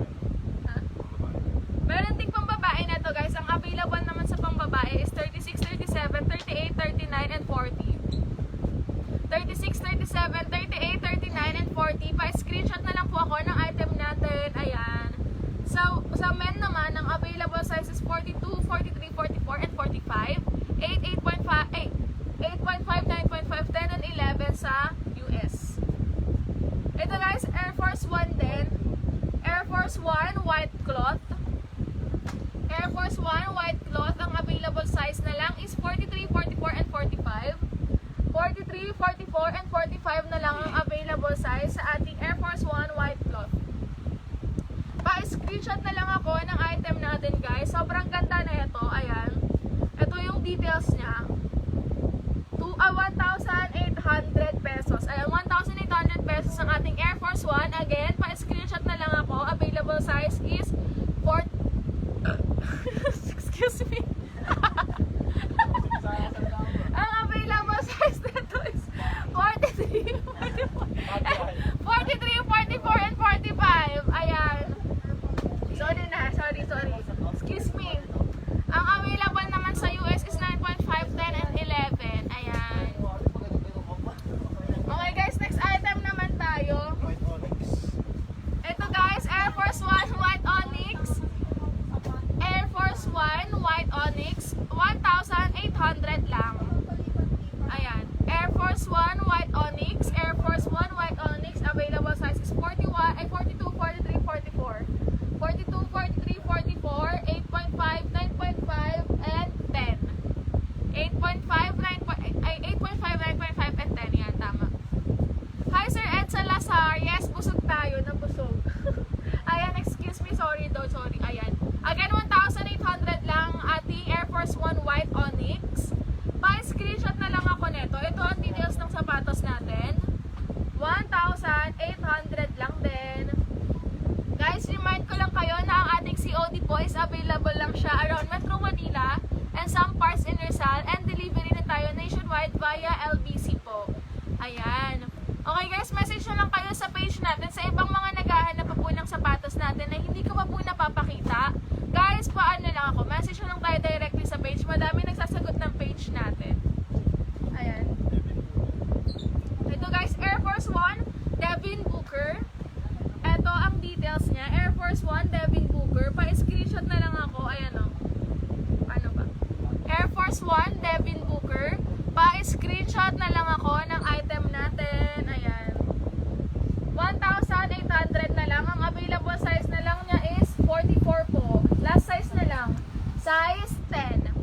Meron ding pambabae na to guys. Ang available naman sa pambabae is 36, 37, 38, 39, and 40. 36, 37, 38, 39, and 40. Pa-screenshot na lang po ako ng item natin. Ayan. So, sa men naman, ang available size is 42, 43, 44, and 45. 8, 8.5, 9.5, 10, and 11 sa US. Ito guys, Air Force 1 din. Air Force 1 white cloth. Air Force 1 white cloth, ang available size na lang is 43, 44, and 45. 43, 44, and 45 na lang ang available size sa ating Air Force 1 white cloth. Pa-screenshot na lang ako ng item natin guys. Sobrang ganda na ito. Ayan. Ito yung details niya. 1,800 pesos. Ayan, 1,800 pesos ang ating Air Force 1. Again, pa-screenshot na lang ako. Available size is 4... Excuse me. Ang available size nito is 43, 44, 44, and 45. Ayan. Sorry. Excuse me. Ang available naman sa US is 9.5, 10, and 11. Ayan. Okay guys, next item naman tayo. Ito guys, Air Force 1 white onyx. Air Force 1 white onyx, 1,800 lang. Ayan. Air Force 1 white onyx. Air Force 1 white onyx. Available size is 42, 43, 44. 42, 43, 44, 8.5, 9.5, and 10. 8.5, 9.5, and 10. Yan, tama. Hi, Sir Ed Salazar. Yes, busog tayo. Nabusog. Ayan, excuse me. Sorry. Ayan. Again, 1,800 lang ating Air Force 1 white onyx. Pa-screenshot na lang ako neto. Ito ang details ng sapatos natin. 1,800 lang din. Guys, remind ko lang kayo na ang ating COD po is available lang siya around Metro Manila and some parts in Rizal, and delivery na tayo nationwide via LBC po. Ayan. Okay guys, message na lang kayo sa page natin sa ibang mga naghahanap pa po ng sapatos natin na hindi ko pa po napapakita. Guys, paano lang ako? Message na lang tayo directly sa page. Madami nagsasagot ng page natin. Ayan. Ito guys, Air Force 1 Devin Booker. Ito ang details niya. Air Force 1 Devin Booker. Pa-screenshot na lang ako. Ayan o. Paano ba? Air Force 1 Devin Booker. Pa-screenshot na lang ako ng item natin. Ayan. 1,800 na lang. Ang available size na lang niya is 44 po. Last size na lang. Size 10.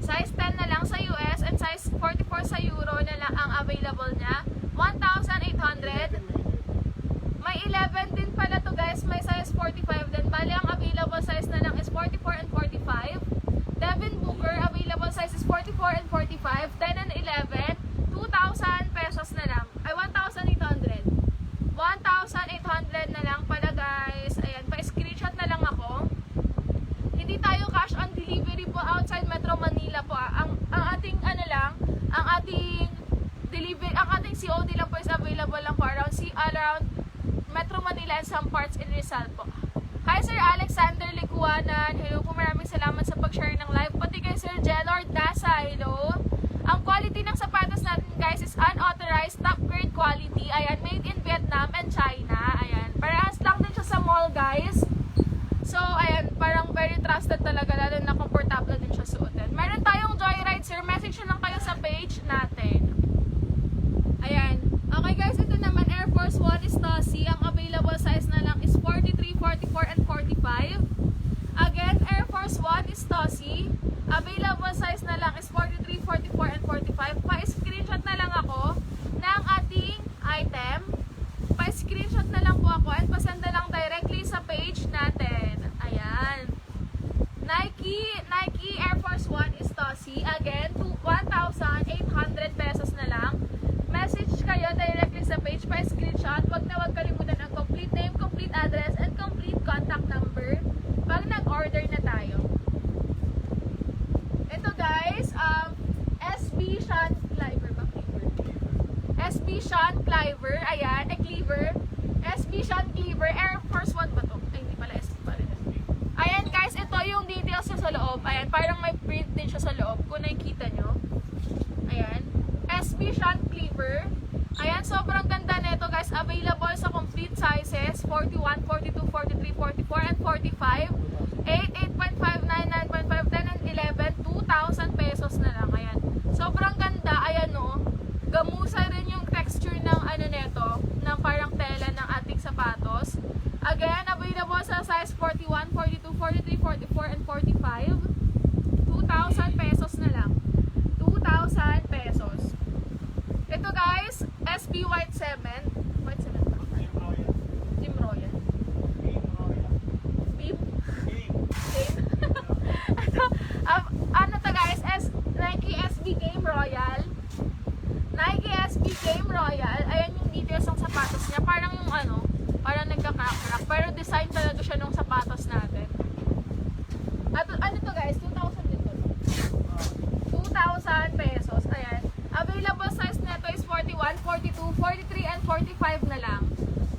Size 10 na lang sa US and size 44 sa Euro na lang ang available niya. 1,800. May 11 din pala to guys. May size 45 din. Bali ang available size na lang is 44 and 45. Devin Booker, available size is 44 and 45. 10 and 11. 2,000 Rizal po. Hi Sir Alexander Liguanan, hello po, maraming salamat sa pag-share ng live. Pati kay Sir Jelord Nasa, hello. Ang quality ng sapatos natin guys is unauthorized, top grade quality. Ayan, made in Vietnam and China. Ayan, parehas lang din siya sa mall guys. So, ayan, parang very trusted talaga, lalo na comfortable din siya suotin. Meron tayong Joyride Sir, message nyo lang kayo sa page natin. Ayan. Okay guys, ito naman Air Force 1 is Stasi. Ang available size na lang is 43, 44, and 45. Again, Air Force 1 is Stasi. Available size na lang is 43, 44, and 45. Pa-screenshot na lang ako ng ating item. Pa-screenshot na lang po ako and pasend na lang directly sa page natin. Ayan. Nike Air Force 1 is Stasi. Again, 1,800 pesos na lang. Message kayo directly sa page, pa-screenshot. Wag na wag kalimutan ang complete name, complete address, and complete contact number pag nag-order na tayo. Ito guys, SB Sean Cliver ba? SB Sean Cliver, ayan, Cleaver. SB Sean Cleaver, Air Force 1 ba to? Ay, hindi pala SB pa rin. Ayan guys, ito yung details niya sa loob. Ayan, parang may print din siya sa loob, kung nakikita nyo. Ayan. SB Sean Cleaver. Ayan, sobrang ganda nito guys. Available sa complete sizes. 41, 42, 43, 44, and 45. 8, 8.5, 9, 9.5, 10, and 11. 2,000 pesos na lang. Ayan. Sobrang ganda. Ayan o. Gamusa rin yung texture ng ano neto. Ng parang tela ng ating sapatos. Again, available sa size 41, 42, 43, 44, and 45. 2,000 pesos na lang. 2,000 pesos. Ito guys, SB White Cement. White Cement ba? Team Royal. Beam? Game? Ito, ano to guys? Nike SB Game Royal. Nike SB Game Royal. Ayan yung details ng sapatos niya. Parang yung ano, parang nagka-crack-crack. Pero design talaga siya ng sapatos natin. At ano to guys? 2,000 din to. 2,000 pesos. Ayan. Available size nito is 41, 42, 43, and 45 na lang.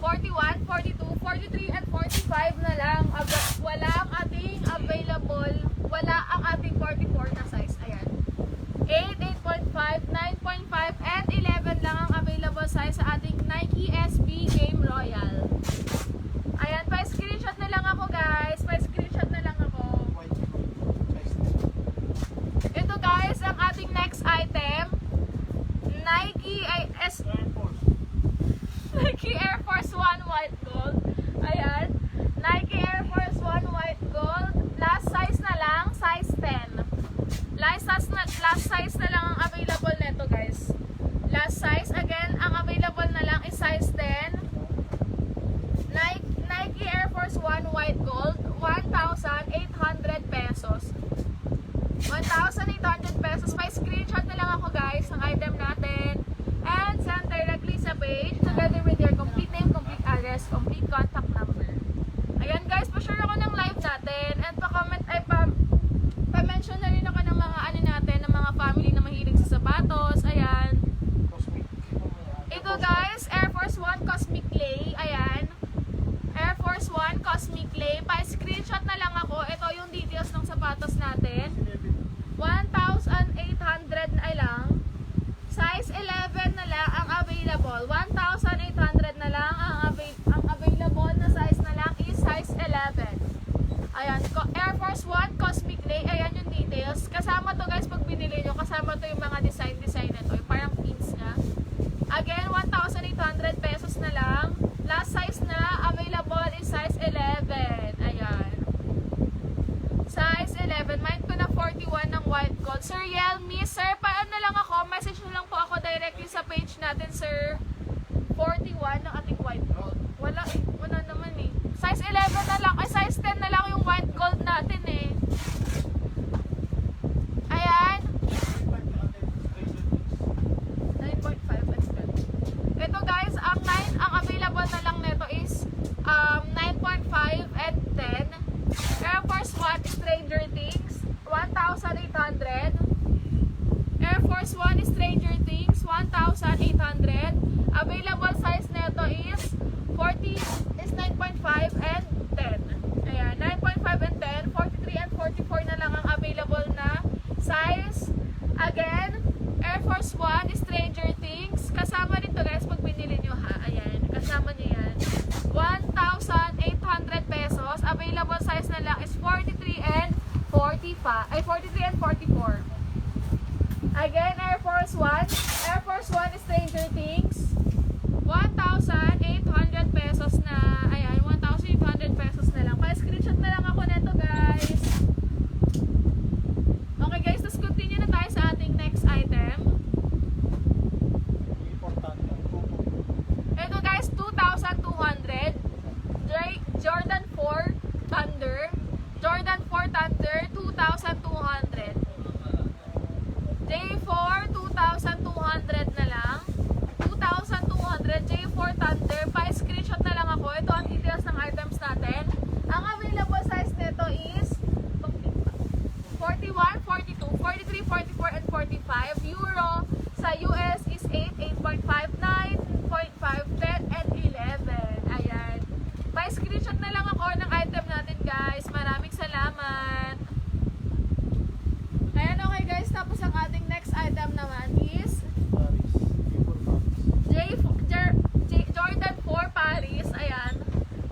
41, 42, 43, and 45 na lang. Wala ang ating available. Wala ang ating 44 na size. Ayan. 8, 8.5, 9.5, and 11 lang ang available size sa ating Nike SB Game Royal. Ayan. Pa-screenshot na lang ako guys. Pa-screenshot na lang ako. Ito guys, ang ating next item. Nike Air Force 1 White Gold. Ayan. Nike Air Force 1 White Gold. Last size na lang, size 10. Last size na lang ang available neto guys. Last size, again, ang available na lang is size 10. Nike Air Force 1 White Gold. 1,800 pesos. 1,800 pesos. May screenshot na lang ako guys ng item natin and send directly sa page together with your complete name, complete address, complete contact number. Ayan guys, pa-share ako ng live natin and pa-comment ay pa-mention na rin ako ng mga ano natin, ng mga family na mahilig sa sapatos. Ayan. Ito guys, Air Force 1 Cosmic Clay. Ayan. Air Force 1 Cosmic Clay. Pa-screenshot na lang ako. Ito yung details ng sapatos natin. 1,800 na lang. Size 11 na lang ang available. 1,800 na lang ang available na size na lang is size 11. Ayan, Air Force 1 Cosmic Clay. Ayan yung details. Kasama to guys pag binili nyo. Kasama to yung mga design na to. Yung parang pins na. Again, 1,800 pesos na lang. Last size na available is size 11. Ayan. Size 11. Mind ko na 41 ng white gold. Sir Yelmi, sir, paano na lang ako? Message nyo lang po ako directly sa page natin, sir. 41 ng ating white gold. Wala eh. Wala naman eh. Size 11 na lang. Ay, size 10 na lang yung white gold natin eh. Ayan. 9.5 extra. Ito guys, ang available na lang nito is 9.5 and 10. Air Force 1 Stranger Things 1,800. Air Force 1 Stranger Things 1,800. Available size nito is 9.5 and 45, ay 43 and 44. Again, Air Force One. Air Force One is Stranger Things. 1,800 pesos na. Ayan, 1,800 pesos na lang. Pa-screenshot na lang ako neto, guys. Okay, guys. Tapos continue na tayo sa ating next item. Importante. Ito, guys, 2,200. Jordan 4 Thunder. Jordan 4 Thunder, 2,200. J4, 2,200 na lang. 2,200, J4 Thunder. Pa-screenshot na lang ako. Ito ang details ng items natin. Ang available size nito is 41, 42, 43, 44, and 45. Euro sa US is 8, 8.5, 9.5, 10, and 11. Ayan. Pa-screenshot na lang ako ng item natin, guys. Maraming salamat. Ayan, okay guys. Tapos ang ating next item naman is Jordan 4 Paris. Ayan.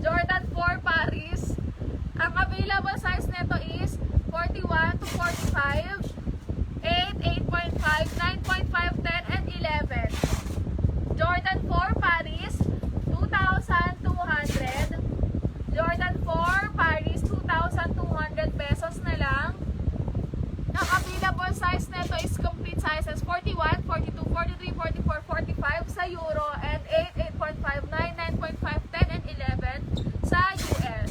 Jordan 4 Paris. Ang available size nito is 41 to 45, 8, 8.5, 9.5, 10, and 11. Jordan 4 Paris, 2,200. Jordan 4 Paris, 2,200 pesos na lang. Ang available size nito is complete sizes 41, 42, 43, 44, 45 sa Euro and 8, 8.5, 9, 9.5, 10, and 11 sa US.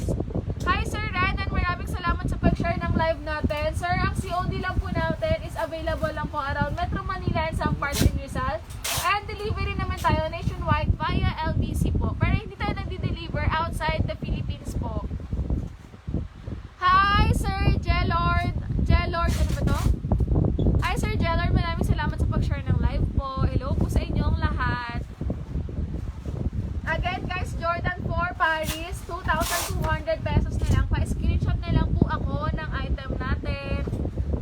Hi Sir Ren, and maraming salamat sa pag-share ng live natin. Sir, ang COD lang po natin is available lang po around Metro Manila and some parts in Rizal. And delivery naman tayo nationwide via LBC po. Pero hindi tayo nagdi-deliver outside the Philippines po. Hi Sir Jelord. Jelord, ano ba to? Hi Sir Jelord, maraming salamat sa pag-share ng live po. Hello po sa inyong lahat. Again guys, Jordan 4 Paris, 2,200 pesos na lang. Pa-screenshot na lang po ako ng item natin.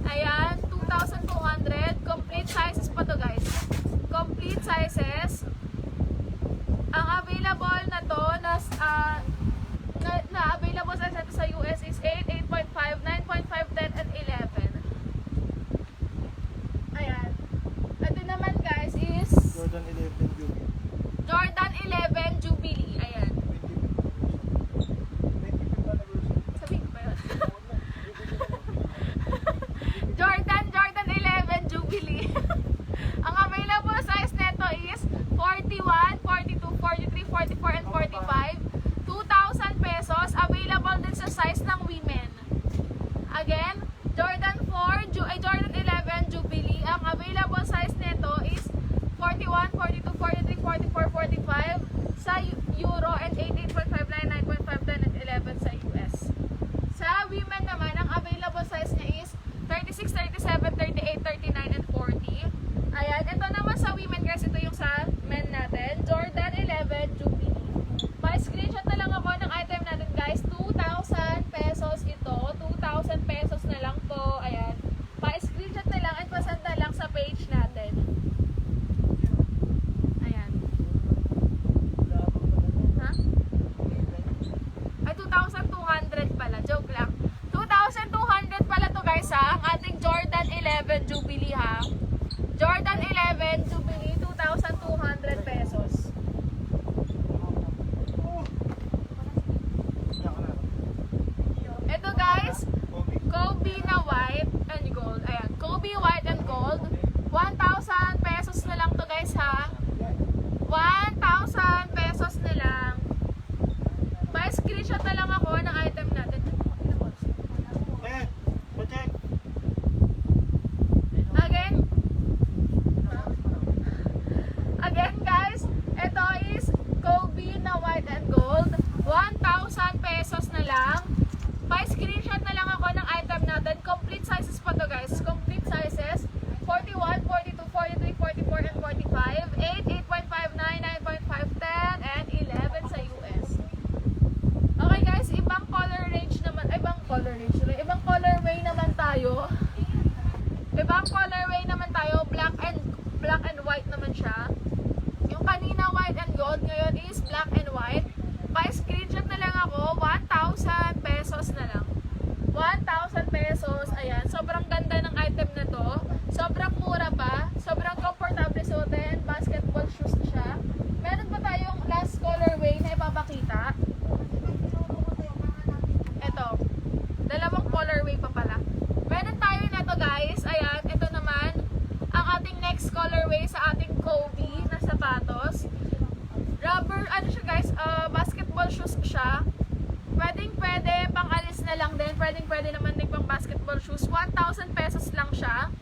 Ayan, 2,200. Complete sizes pa to guys. Complete sizes. Ang available na to, na available size natin sa US is 8, 8.5, 9.5, 10, and 11. Ayan. Ito naman guys is Jordan 11 Jubilee. Jordan 11 Jubilee. Ayan. 25th anniversary. Sabihin ko pa yun. Jordan 11 Jubilee. Ang available size neto is 41, 42, 43, 44, and 45. 2,000 pesos. Available din sa size ng women. Again, Jordan 11 Jubilee. Ang available size neto is 41, 42, 43, 44, 45 sa Euro and 8, 8.5, 9, 9.5, 10, and 11 sa US. Sa women naman, ang available size niya is 36, 37, 38, 39, and 40. Ayan, ito naman sa women guys, ito yung sa men natin. Jordan 11 Jubilee. Pa-screenshot na lang ako ng item natin guys. 2,000 pesos ito. 2,000 pesos na lang po. Ayan. Pa-screenshot na lang at pasanda lang sa page natin. Ayan. Ha? Ay, 2,200 pala. Joke lang. 2,200 pala to guys ha. Ang ating Jordan 11 Jubilee ha. Jordan 11 Jubilee, 2,200 pesos. Ito guys, Kobe na white and gold. Ayan, Kobe white and gold. 1,000 pesos na lang to guys ha. 1,000 pesos na lang. Pa-screenshot na lang ako ng item natin. Check. Again guys, ito is Kobe na white and gold. 1,000 pesos na lang. Pa-screenshot na lang ako ng item natin. Complete sizes pa to guys. Complete sizes. 41, 42, 43, 44, and 45. 8, 8.5, 9, 9.5, 10, and 11 sa US. Okay guys, ibang color na to. Sobrang mura pa. Sobrang comfortable suotin. Basketball shoes siya. Meron pa tayong last colorway na ipapakita. Ito. Dalawang colorway pa pala. Meron tayo na to guys. Ayan. Ito naman. Ang ating next colorway sa ating Kobe na sapatos. Rubber, ano siya guys? Basketball shoes siya. Pwede pang alis na lang din. Pwede naman din pang basketball shoes. 1,000 pesos lang siya.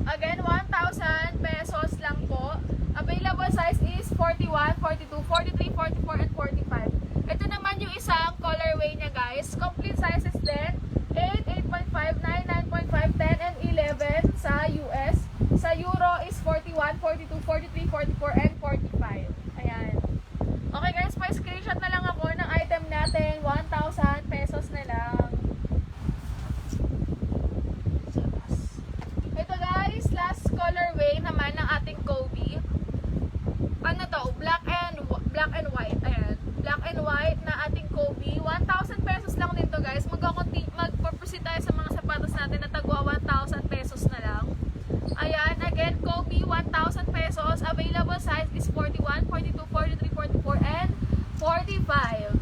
Again, 1,000 pesos lang po. Available size is 41, 42, 43, 44, and 45. Ito naman yung isang colorway niya guys. Complete sizes din. 8, 8.5, 9, 9.5, 10, and 11 sa US. Sa Euro is 41, 42, 43, 44, and 45. Ayan. Okay guys, pa-screenshot na lang ako ng item natin. 1,000 pesos na lang. Ito guys, last colorway naman ng ating Kobe. Ano to? Black and white. Ayan. Black and white na ating Kobe. 1,000 pesos lang din to guys. Mag-proceed tayo sa mga sapatos natin na tagwa 1,000 pesos na lang. Ayan. Again, Kobe, 1,000 pesos. Available size is 41, 42, 43, 44, and 45.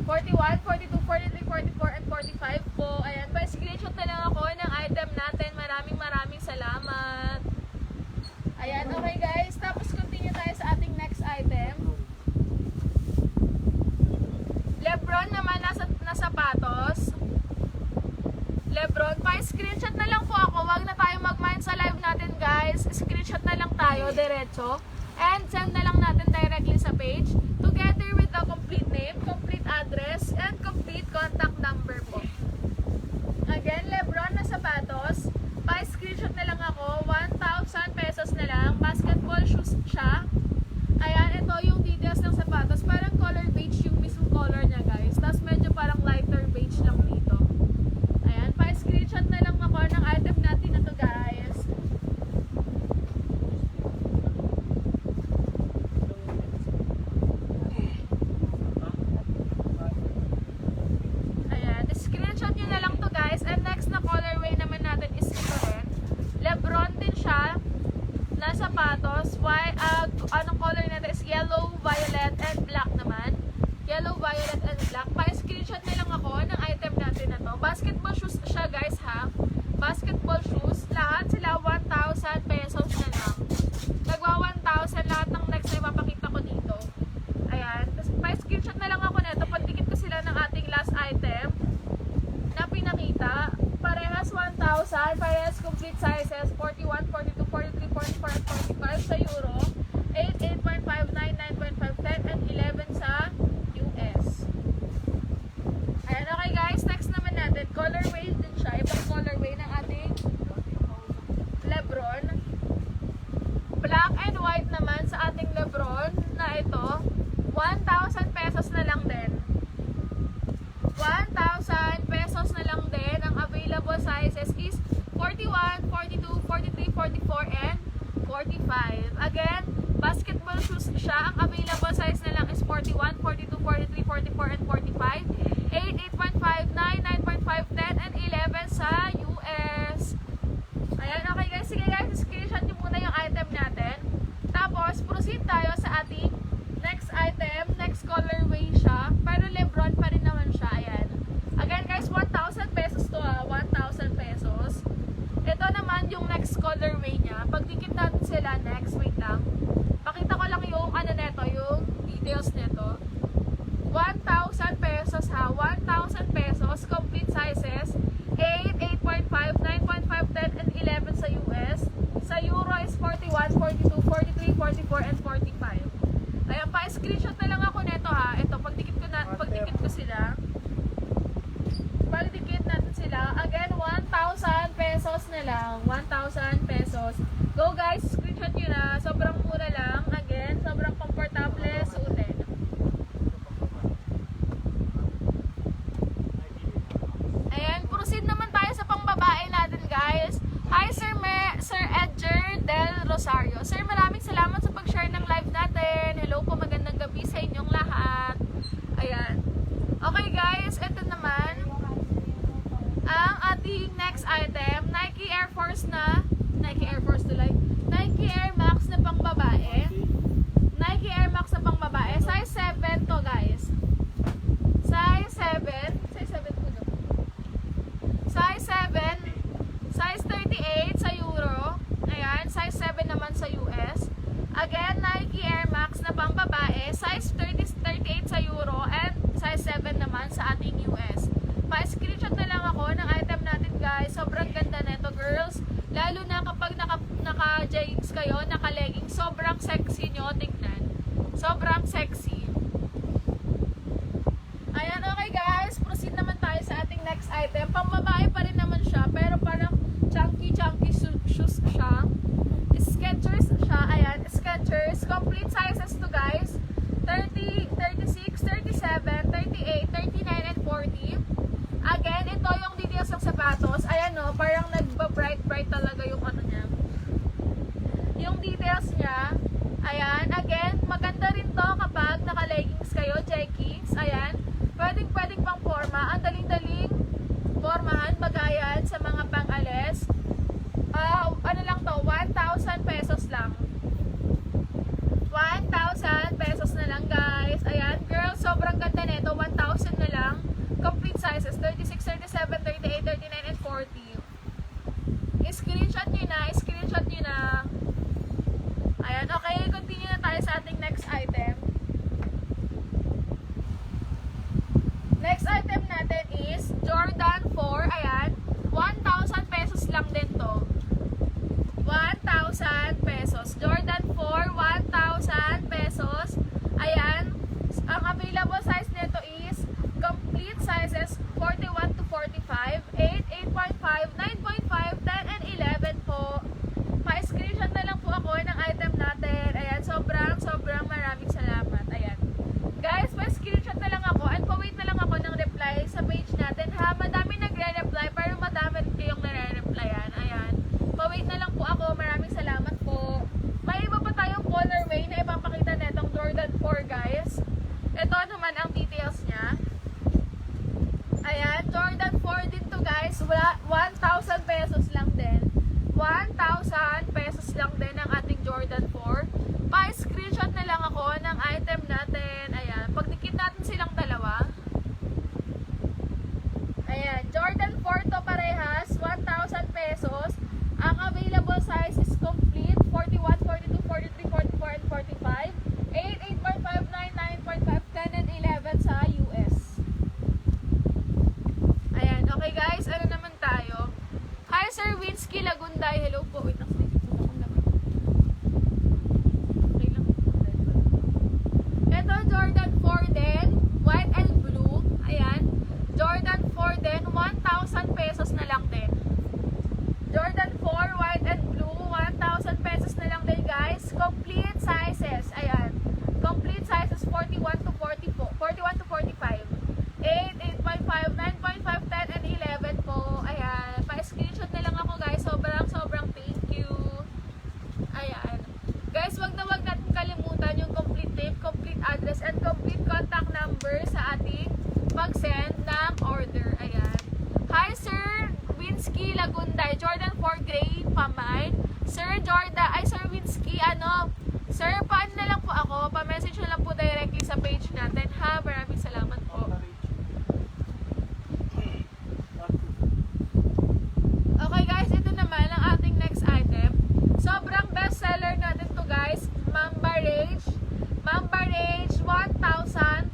41, 42, 43, 44, and 45 po. Ayan. Pa-screenshot na lang ako ng item natin. Maraming salamat. Ayan. Okay guys. Tapos continue tayo sa ating next item. Lebron naman na sapatos. Lebron. Pa-screenshot na lang po ako. Wag na tayo mag-mind sa live natin guys. Screenshot na lang tayo diretso. And send na lang natin directly sa page. Together with the complete name, complete address, and complete contact number po. Again, Lebron na sapatos. Pa-screenshot na lang ako. 1,000 pesos na lang. Basketball shoes siya. Ayan, ito yung details ng sapatos. Parang color beige yung mismo color niya guys. Tapos medyo parang lighter beige lang dito. Ayan, pa-screenshot na lang ako ng item natin na to guys. Ayan, screenshot nyo na lang to guys. And next na colorway naman natin is ito rin. Lebron din siya na sapatos. Anong color natin is yellow, violet, and black naman. Yellow, violet, and black. Pa-screenshot na lang ako ng item natin na to. Basketball shoes siya guys ha. Basketball shoes. Lahat sila 1,000 pesos na lang. Nagwa 1,000 lahat ng next na ipapakita ko dito. Ayan. Pa-screenshot na lang ako nito. Pagdikit ko sila ng ating last item na pinakita. Parehas 1,000. Parehas complete sizes. 41, 42, 43, 44, and 45 sa Euro. 8, 8.5, 9, 9.5, 10, and 11 sa US. Ayan, okay guys. Next naman natin. Colorway din siya. Ibang colorway ng ating Lebron. Black and white naman sa ating Lebron na ito. 1,000 pesos na lang din. 1,000 pesos na lang din. Ang available sizes is 41, 42, 43, 44, and 45. Again, basketball shoes siya. Ang available size na lang is 41, 42, 43, 44, and 45. 8, 8.5, 9, 9.5, 10, and 11 sa US. Ayan, okay guys. Sige guys, screenshot nyo muna yung item natin. Tapos, proceed tayo sa ating next item. Next colorway siya. Pero Lebron pa rin naman siya. Ayan. Again guys, 1,000 pesos to ha. 1,000 pesos. Ito naman yung next colorway niya. Pagdikit natin sila next, wait lang. Pakita ko lang yung ano neto, yung details neto. 1,000 pesos ha. 1,000 pesos. Complete sizes. 8, 8.5, 9.5, 10, and 11 sa US. Sa Euro is 41, 42, 43, 44, and 45. Ayan, pa-screenshot na lang ako neto ha. Ito, pagdikit ko sila. Pagdikit natin sila. Again, 1,000 pesos na lang. 1,000 pesos. Go guys, screenshot nyo na. Sobrang mura lang. Again, sobrang comfortable suotin. Ayan, proceed naman tayo sa pangbabae natin guys. Hi Sir Edger Del Rosario. Sir, maraming salamat sa pag-share ng live natin. Hello po, magandang gabi sa inyong lahat. Ayan. Okay guys, ito naman ang ating next item, Nike Air Force na, Nike Air Force tuloy, Nike Air Max na pang babae. Nike Air Max na pang babae. Size 7 to guys. Size 7. Size 7 po no? Size 7. Size 38 sa Euro. Ayan. Size 7 naman sa US. Again, Nike Air Max na pang babae. Size 38 sa Euro. And size 7 naman sa ating US. Pa-screenshot na lang ako ng item natin guys. Sobrang ganda nito girls. Lalo na kapag naka-jeggings kayo, naka-leggings. Sobrang sexy nyo. Tignan. Sobrang sexy. Ayan, okay guys. Proceed naman tayo sa ating next item. Pang babae pa rin naman siya. Pero parang chunky shoes siya. Skechers siya. Ayan, Skechers. Complete sizes to guys. 30, 36, 37, 38, 39, and 40. Again, ito yung details ng sapatos. Ayan no, parang nagba-bright talaga yung ano niya. Yung details niya. Ayan, again, maganda rin to kapag naka-leggings kayo, jeggings. Ayan, pwedeng pang forma. Ang daling-daling formahan, bagayan sa mga pang-alis. Ano lang to, 1,000 pesos lang. 1,000 pesos na lang guys. Ayan, girls, sobrang ganda nito. 1,000 na lang. Complete sizes, 36, 37, 38, 39, and 40. I-screenshot nyo na, i-screenshot nyo na. Ayan, okay, continue na tayo sa ating next item. Next item natin is Jordan 4. Ayan, 1,000 pesos lang din to. 1,000 pesos. Jordan 4, 1,000 pesos. Ayan, ang available size nito is complete sizes 41 to 45, 8, 8.5, 9.5, 10, and 11 po. Pa-screenshot na lang po ako ng item natin. Ayan, sobrang maraming salamat. Ayan. Guys, pa-screenshot na lang ako and pa-wait na lang ako ng reply sa page natin ha. Madami nagre-reply pero madami rin kayong nare-replyan. Ayan. Pa-wait na lang po ako. Maraming salamat po. May iba pa tayong colorway na ipapakita netong Jordan 4 guys. Ito naman ang details niya. Ayan, Jordan 4 din to guys. 1,000 pesos lang din. 1,000 pesos lang din ang ating Jordan 4. Pa-screenshot na lang ako ng item natin. Ayan, pagdikit natin silang dalawa. Ayan, Jordan 4 to parehas. 1,000 pesos. Ang available size is complete. 41, 42, 43, 44, and 45. 8, 8.5, 9, 9.5, 10, and 11 sa US. Ayan, okay guys, ano naman tayo? Hi Sir Winsky Lagunday, hello po. Wait lang, okay lang. Ito, Jordan 4 din, white and blue. Ayan, Jordan 4 din, 1,000 pesos na lang din. Jordan 4, white and blue, 1,000 pesos na lang din guys. Complete sizes, ayan. Complete sizes 41 to 44, 41 to 45. 8, 8.5, 9.5, 10, and 11 po. Ayan. Pa-screenshot na lang ako guys. Sobrang thank you. Ayan. Guys, wag natin kalimutan yung complete name, complete address, and complete contact number sa ating pag-send ng order. Ayan. Hi Sir Winsky Lagunday. Jordan 4 gray pamay. Sir Winsky, Sir, paano na lang po ako? Pa-message na lang po directly sa page natin ha. Maraming salamat po. Okay guys, ito naman ang ating next item. Sobrang best seller natin to guys. Mamba Rage 1,200.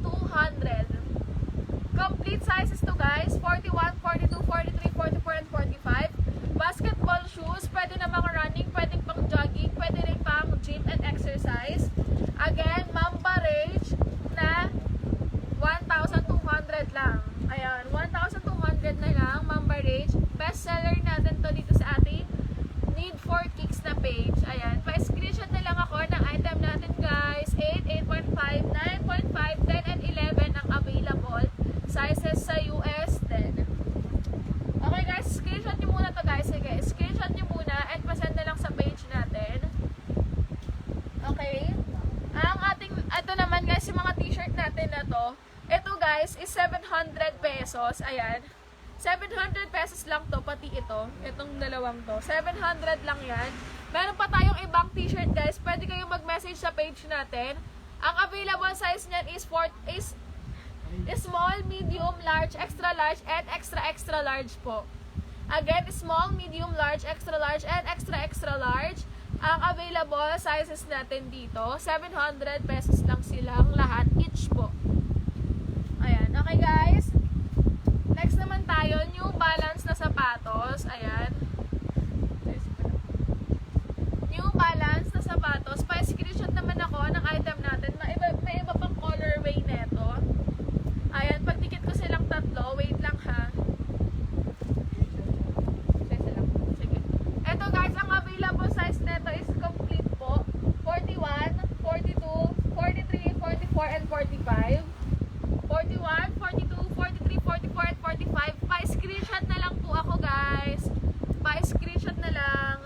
Complete sizes to guys. 41, 42, 43, 44, and 45. Basketball shoes. Pwede namang running, pwede pang jogging, pwede rin pang gym and exercise. Again, Mamba Rage na 1,200 lang. Ayan, 1,200 na lang, Mamba Rage. Best seller natin to dito sa ating Need for Kicks na page. Ayan, pa-screenshot na lang ako ng item natin guys. 8, 8.5, 9.5, 10, and 11 ang available. Sizes sa US din. Okay guys, screenshot nyo muna to guys. Sige, screenshot nyo muna and pasend na lang sa page natin. Okay? Ang ating, ito naman guys, yung mga t-shirt natin na to. Ito guys is 700 pesos. Ayan. 700 pesos lang to, pati ito. Itong dalawang to. 700 lang yan. Meron pa tayong ibang t-shirt guys. Pwede kayong mag-message sa page natin. Ang available size niyan is small, medium, large, extra large, and extra large po. Again, small, medium, large, extra large, and extra large. Ang available sizes natin dito, 700 pesos lang silang lahat each po. Ayan. Okay guys. Next naman tayo, New Balance na sapatos. Ayan. New Balance na sapatos. Pa-screenshot naman ako ng item natin. May iba pang colorway neto. Ayan. Pagdikit ko silang tatlo. Wait lang ha. Sige. Eto guys, ang available size neto is complete po. 41, 42, 43, 44, and 45. 41, 42, 43, 44, and 45. Pa-screenshot na lang po ako guys. Pa-screenshot na lang.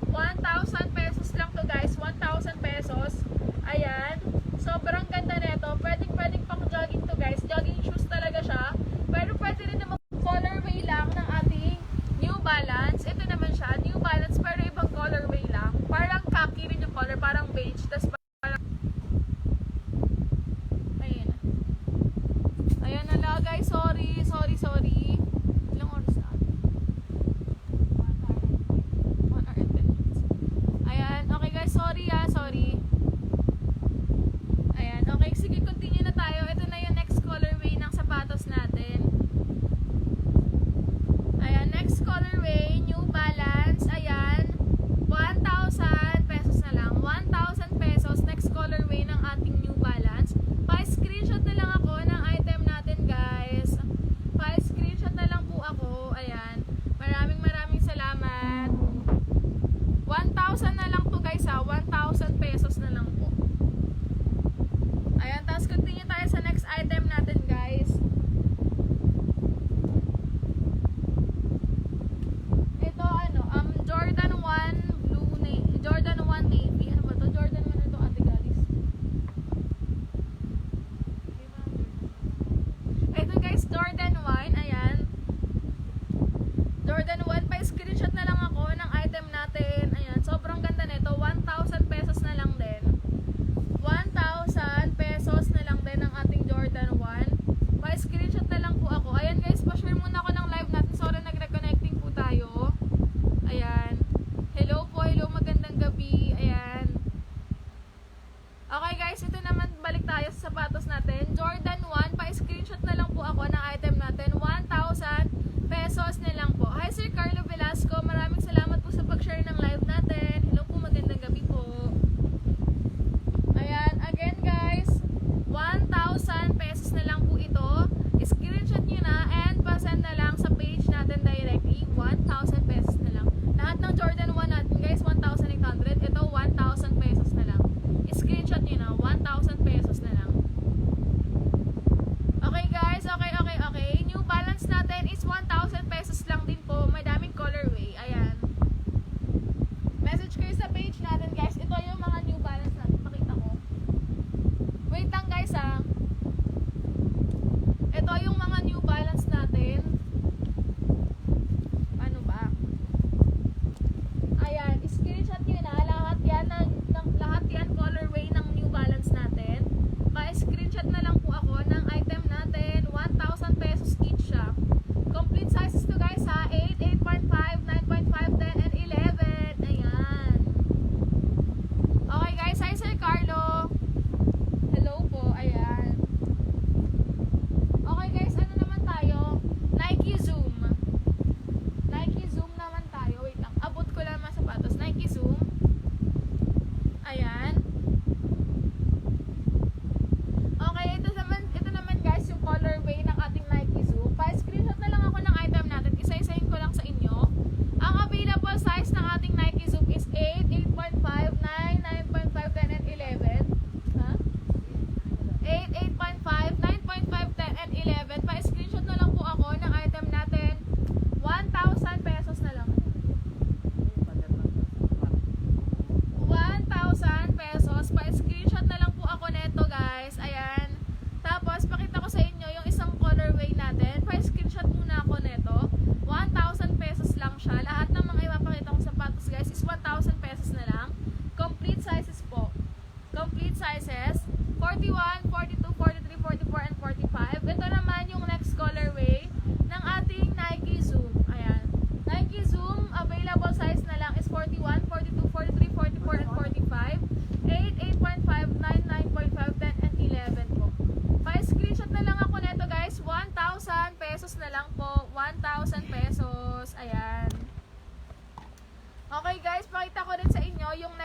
1,000 pesos lang to guys. 1,000 pesos. Ayan. Sobrang ganda nito. Pwedeng pang jogging to guys. Jogging shoes talaga siya. Pero pwede rin naman colorway lang ng ating New Balance. Ito naman siya. New Balance pero ibang colorway lang. Parang khaki rin yung color. Parang beige. Tapos parang... Ayan.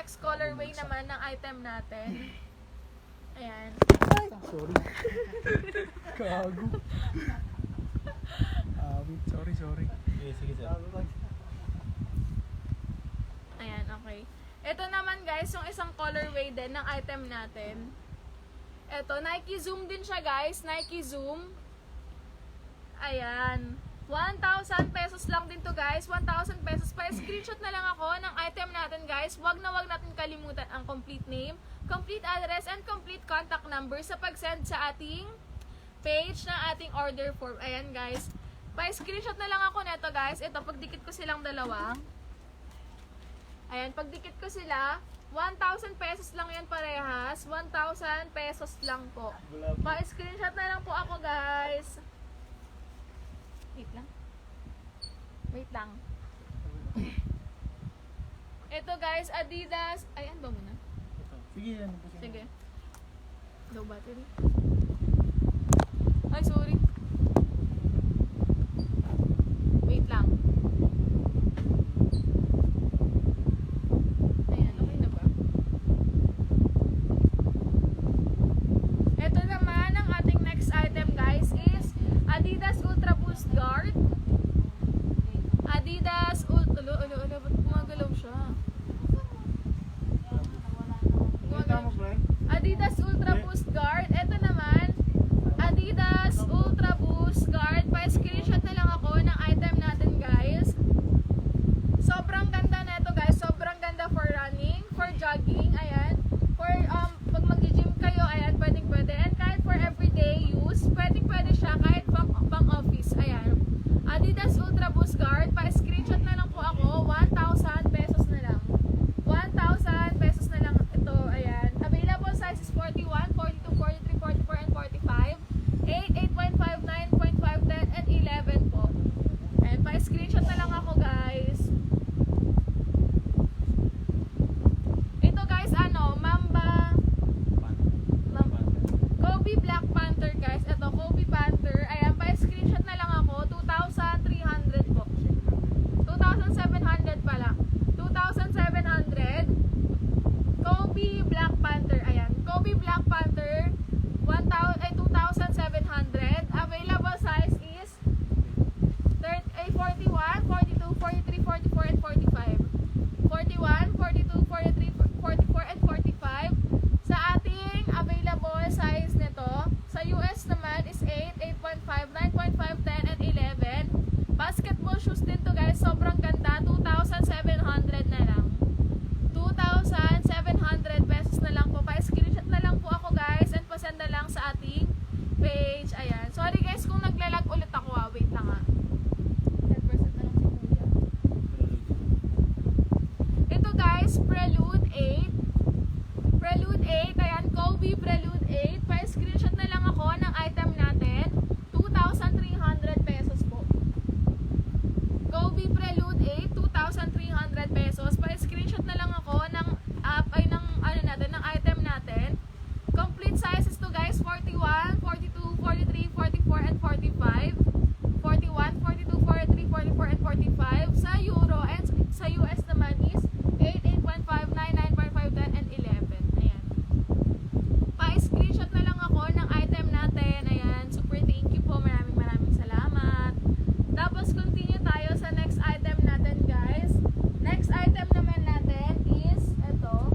next colorway naman ng item natin. Ayan. Sorry. Gago. Sorry. Sige, sir. Ayan, okay. Ito naman guys, yung isang colorway din ng item natin. Ito, Nike Zoom din siya guys. Nike Zoom. Ayan. 1,000 pesos lang din to guys. 1,000 pesos. Pa-screenshot na lang ako ng item natin guys. Wag natin kalimutan ang complete name, complete address, and complete contact number sa pag-send sa ating page ng ating order form. Ayan guys. Pa-screenshot na lang ako neto guys. Ito, pagdikit ko silang dalawa. Ayan, pagdikit ko sila, 1,000 pesos lang yan parehas. 1,000 pesos lang po. Pa-screenshot na lang po ako guys. Wait lang. Ito guys, Adidas. Ay, ano ba muna? Sige, yan. Sige. Low battery. Ay, sorry. Wait lang. Ayan, okay na ba? Ito naman, ang ating next item guys is Adidas Ultra Boost Guard. Adidas Ultra... Ba't gumagalaw siya? Tama, Frank. Adidas Ultra Boost Guard. Ito naman, Adidas Ultra Boost Guard. Pa-screenshot na lang ako ng item natin guys. Sobrang ganda na ito guys. Sobrang ganda for running, for jogging, ayan. For pag mag-gym kayo, ayan, pwede. And kahit for everyday use, pwede siya kahit pang office, ayan. Adidas Ultra Boost Guard. Pa-screenshot na lang po ako. 1,000 pesos na lang. 1,000 pesos na lang ito, ayan. Available sizes 41, 42, 43, 44, and 45. 8, 8.5, 9.5, 10, and 11 po. Ayan, pa-screenshot na lang ako guys. Ito guys, Kobe Black Panther guys. Ito, Kobe Panther. Ayan, pa-screenshot na lang ako. 2,300 po. 2,700 pala. 2,700. Kobe Black Panther. Ayan, Kobe Black Panther. 2,700. Available size is 41, 42, 43, 44, and 45. 41, 42, 43, 44, and 45. Sa ating available size nito, sa US naman is 8, 8.5, 9.5, 10, and 11. Basketball shoes din to guys. Sobrang ganda. 2,700 na lang. 2,700 pesos na lang po. Pa-screenshot na lang po ako guys and pasend na lang sa ating page. Ayan. Sorry guys kung naglalag ulit ako. Wait lang ha. 10% na lang si Kuya. Ito guys, Prelude 8. Prelude 8. Ayan, Kobe Prelude 8. Pa-screenshot na lang ako ng item natin. 2,300 pesos po. Kobe Prelude 8, 2,300 pesos. Pa-screenshot na lang ako ng ng item natin. Complete sizes to guys, 41, 42, 43, 44, and 45. 41, 42, 43, 44, and 45. Sa Euro and sa US naman is 8, 8.5, 9, 9.5, 10, and 11. Ayan. Pa-screenshot na lang ako ng item natin. Ayan. Super thank you po. Maraming salamat. Tapos continue tayo sa next item natin guys. Next item naman natin is ito.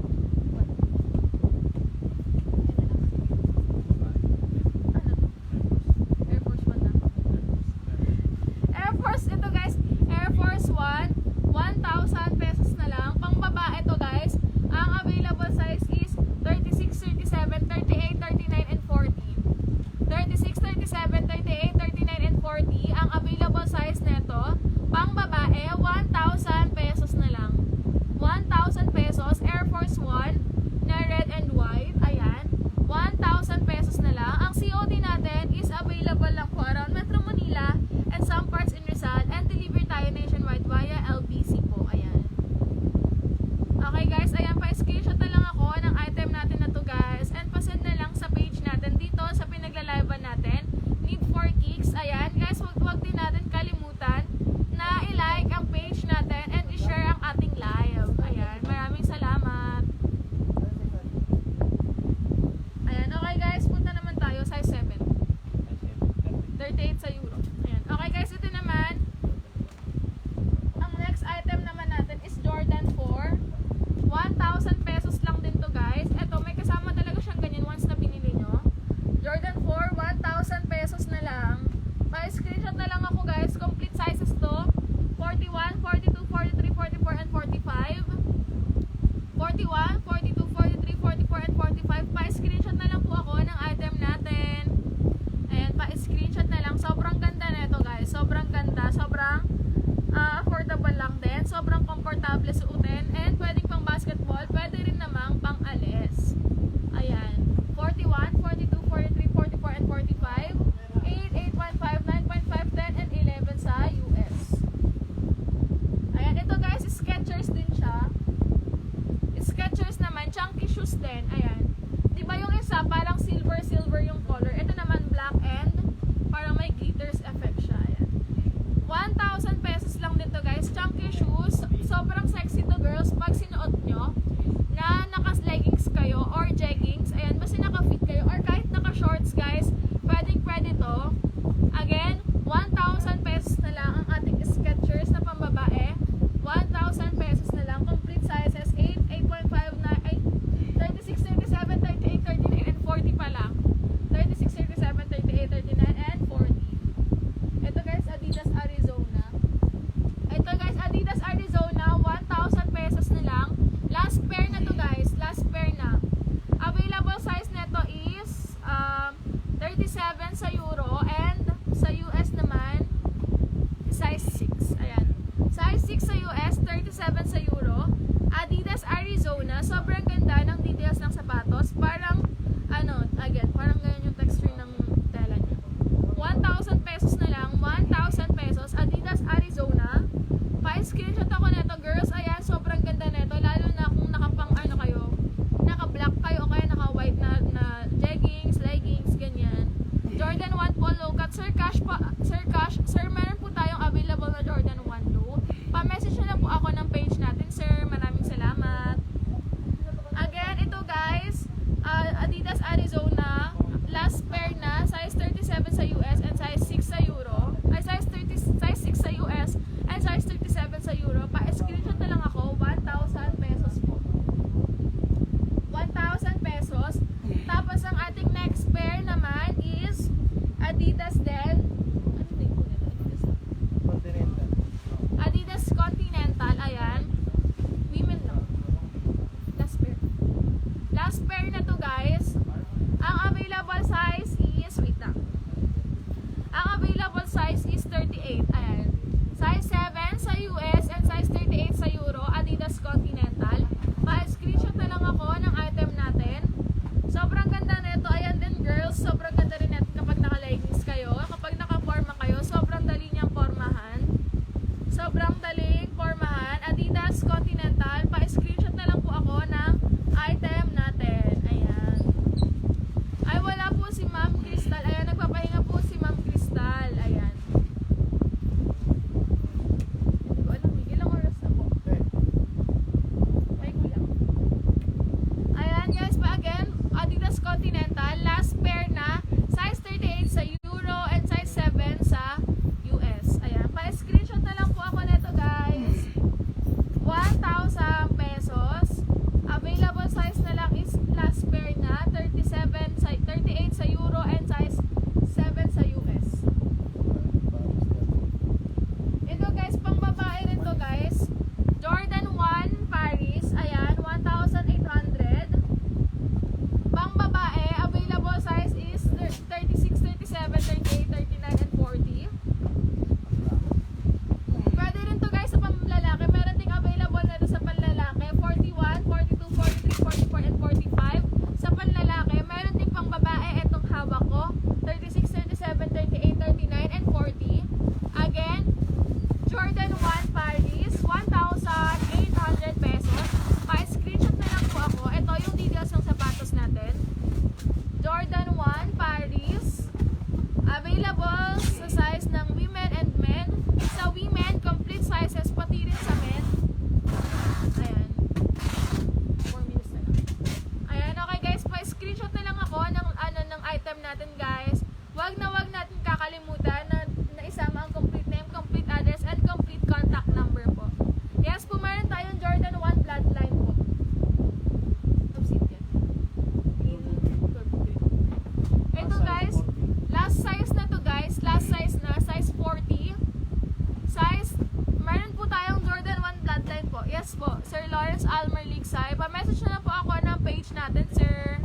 chunky shoes. Sobrang sexy to girls pag sinuot nyo na naka-leggings kayo or jeggings. Ayan, basta naka-fit kayo or kahit naka-shorts guys, pwede to. Again, 1,000 pesos na lang ang ating Skechers na pambabae. 1,000 pesos na lang. Complete sizes 8, 8.5, 36, 37, 38, 39, and 40 pa lang. 36, 37, 38, 39, and 40. Ito guys, Adidas Arizona. Ito guys, Adidas Arizona, 1,000 pesos na lang. Last pair na to guys, last pair na. Available size nito is 37 sa Euro and sa US naman size 6. Ayan. Size 6 sa US, 37 sa Euro. Adidas Arizona, sobrang ganda ng details ng sapatos. Parang again, parang ganyan yung texture ng tela niya. 1,000 pesos na lang, 1,000 pesos. Adidas Arizona. Pa-screenshot ako neto, girls. Ayan, sobrang ganda neto. Lalo na kung nakapang kayo, naka-black kayo o kaya naka-white na jeggings, leggings, ganyan. Jordan 1 po, low cut. Sir Cash, sir, meron po tayong available na Jordan 1 low. Pa-message nyo lang po ako ng page natin, sir. Maraming salamat. Again, ito guys, Adidas Arizona, last pair na, size 37 sa US and size 6 sa Euro. Ay, size 6 sa US and size 37 sa Euro. Pa-screenshot na lang ako, 1,000 pesos po. 1,000 pesos. Tapos ang ating next pair naman is Adidas din. Ano name po nito? Continental. Adidas Continental, ayan. Women lang. Last pair. Last pair na to guys. Ang available size is, wait lang. Ang available size is 38, ayan. Size 7 sa US and size 38 sa Euro, Adidas Continental. Pa-screenshot na lang ako ng item natin. Sobrang ganda nito, ayan din girls. Sobrang ganda rin nito kapag naka-leggings kayo. Kapag naka-forma kayo, sobrang dali niyang formahan. Sobrang daling formahan. Adidas Continental. Pa-screenshot na lang po ako ng item natin. Ayan. Ay, wala po si Ma'am Crystal. Ayan, nagpapahinga po si Ma'am Crystal. Ayan. Hindi ko alam, ilang oras na po. Ay, kuya. Ayan guys, pa again, Adidas Continental. Last pair na. Size 38 sa Euro and size 7 sa US. Ayan. Pa-screenshot na lang po ako nito guys. 1,000 pesos. Available size na lang is last pair na. 38 sa Euro and size 7 sa US. Ito guys, pang babae rin to guys. Jordan 1 Paris. Ayan, 1,800. Pang babae, available size is 36, 37, 38, 39, and 40. Pwede rin to guys sa pamlalaki. Meron ding available na doon sa panlalaki. 41, 42, 43, 44, and 45. Sa panlalaki, meron ding pang babae. Etong hawak ko. 36, 37, 38, 39, and 40. Again, Jordan 1 Paris. 1,800 pesos. Pa-screenshot na lang po ako. Ito yung details ng sapatos natin. Jordan 1 Paris. Available sa size ng women and men. Sa women, complete sizes, pati rin sa men. Ayan. 4 minutes na lang. Ayan, okay guys, pa-screenshot na lang ako ng item natin guys. Wag natin kakalimutan na isama ang complete name, complete address, and complete contact number po. Yes po, meron tayong Jordan 1 Bloodline po. Obsidian. Ito guys, last size na to guys. Last size na, size 40. Meron po tayong Jordan 1 Bloodline po. Yes po, Sir Lawrence Almer Ligsay. Pa-message na po ako ng page natin, sir.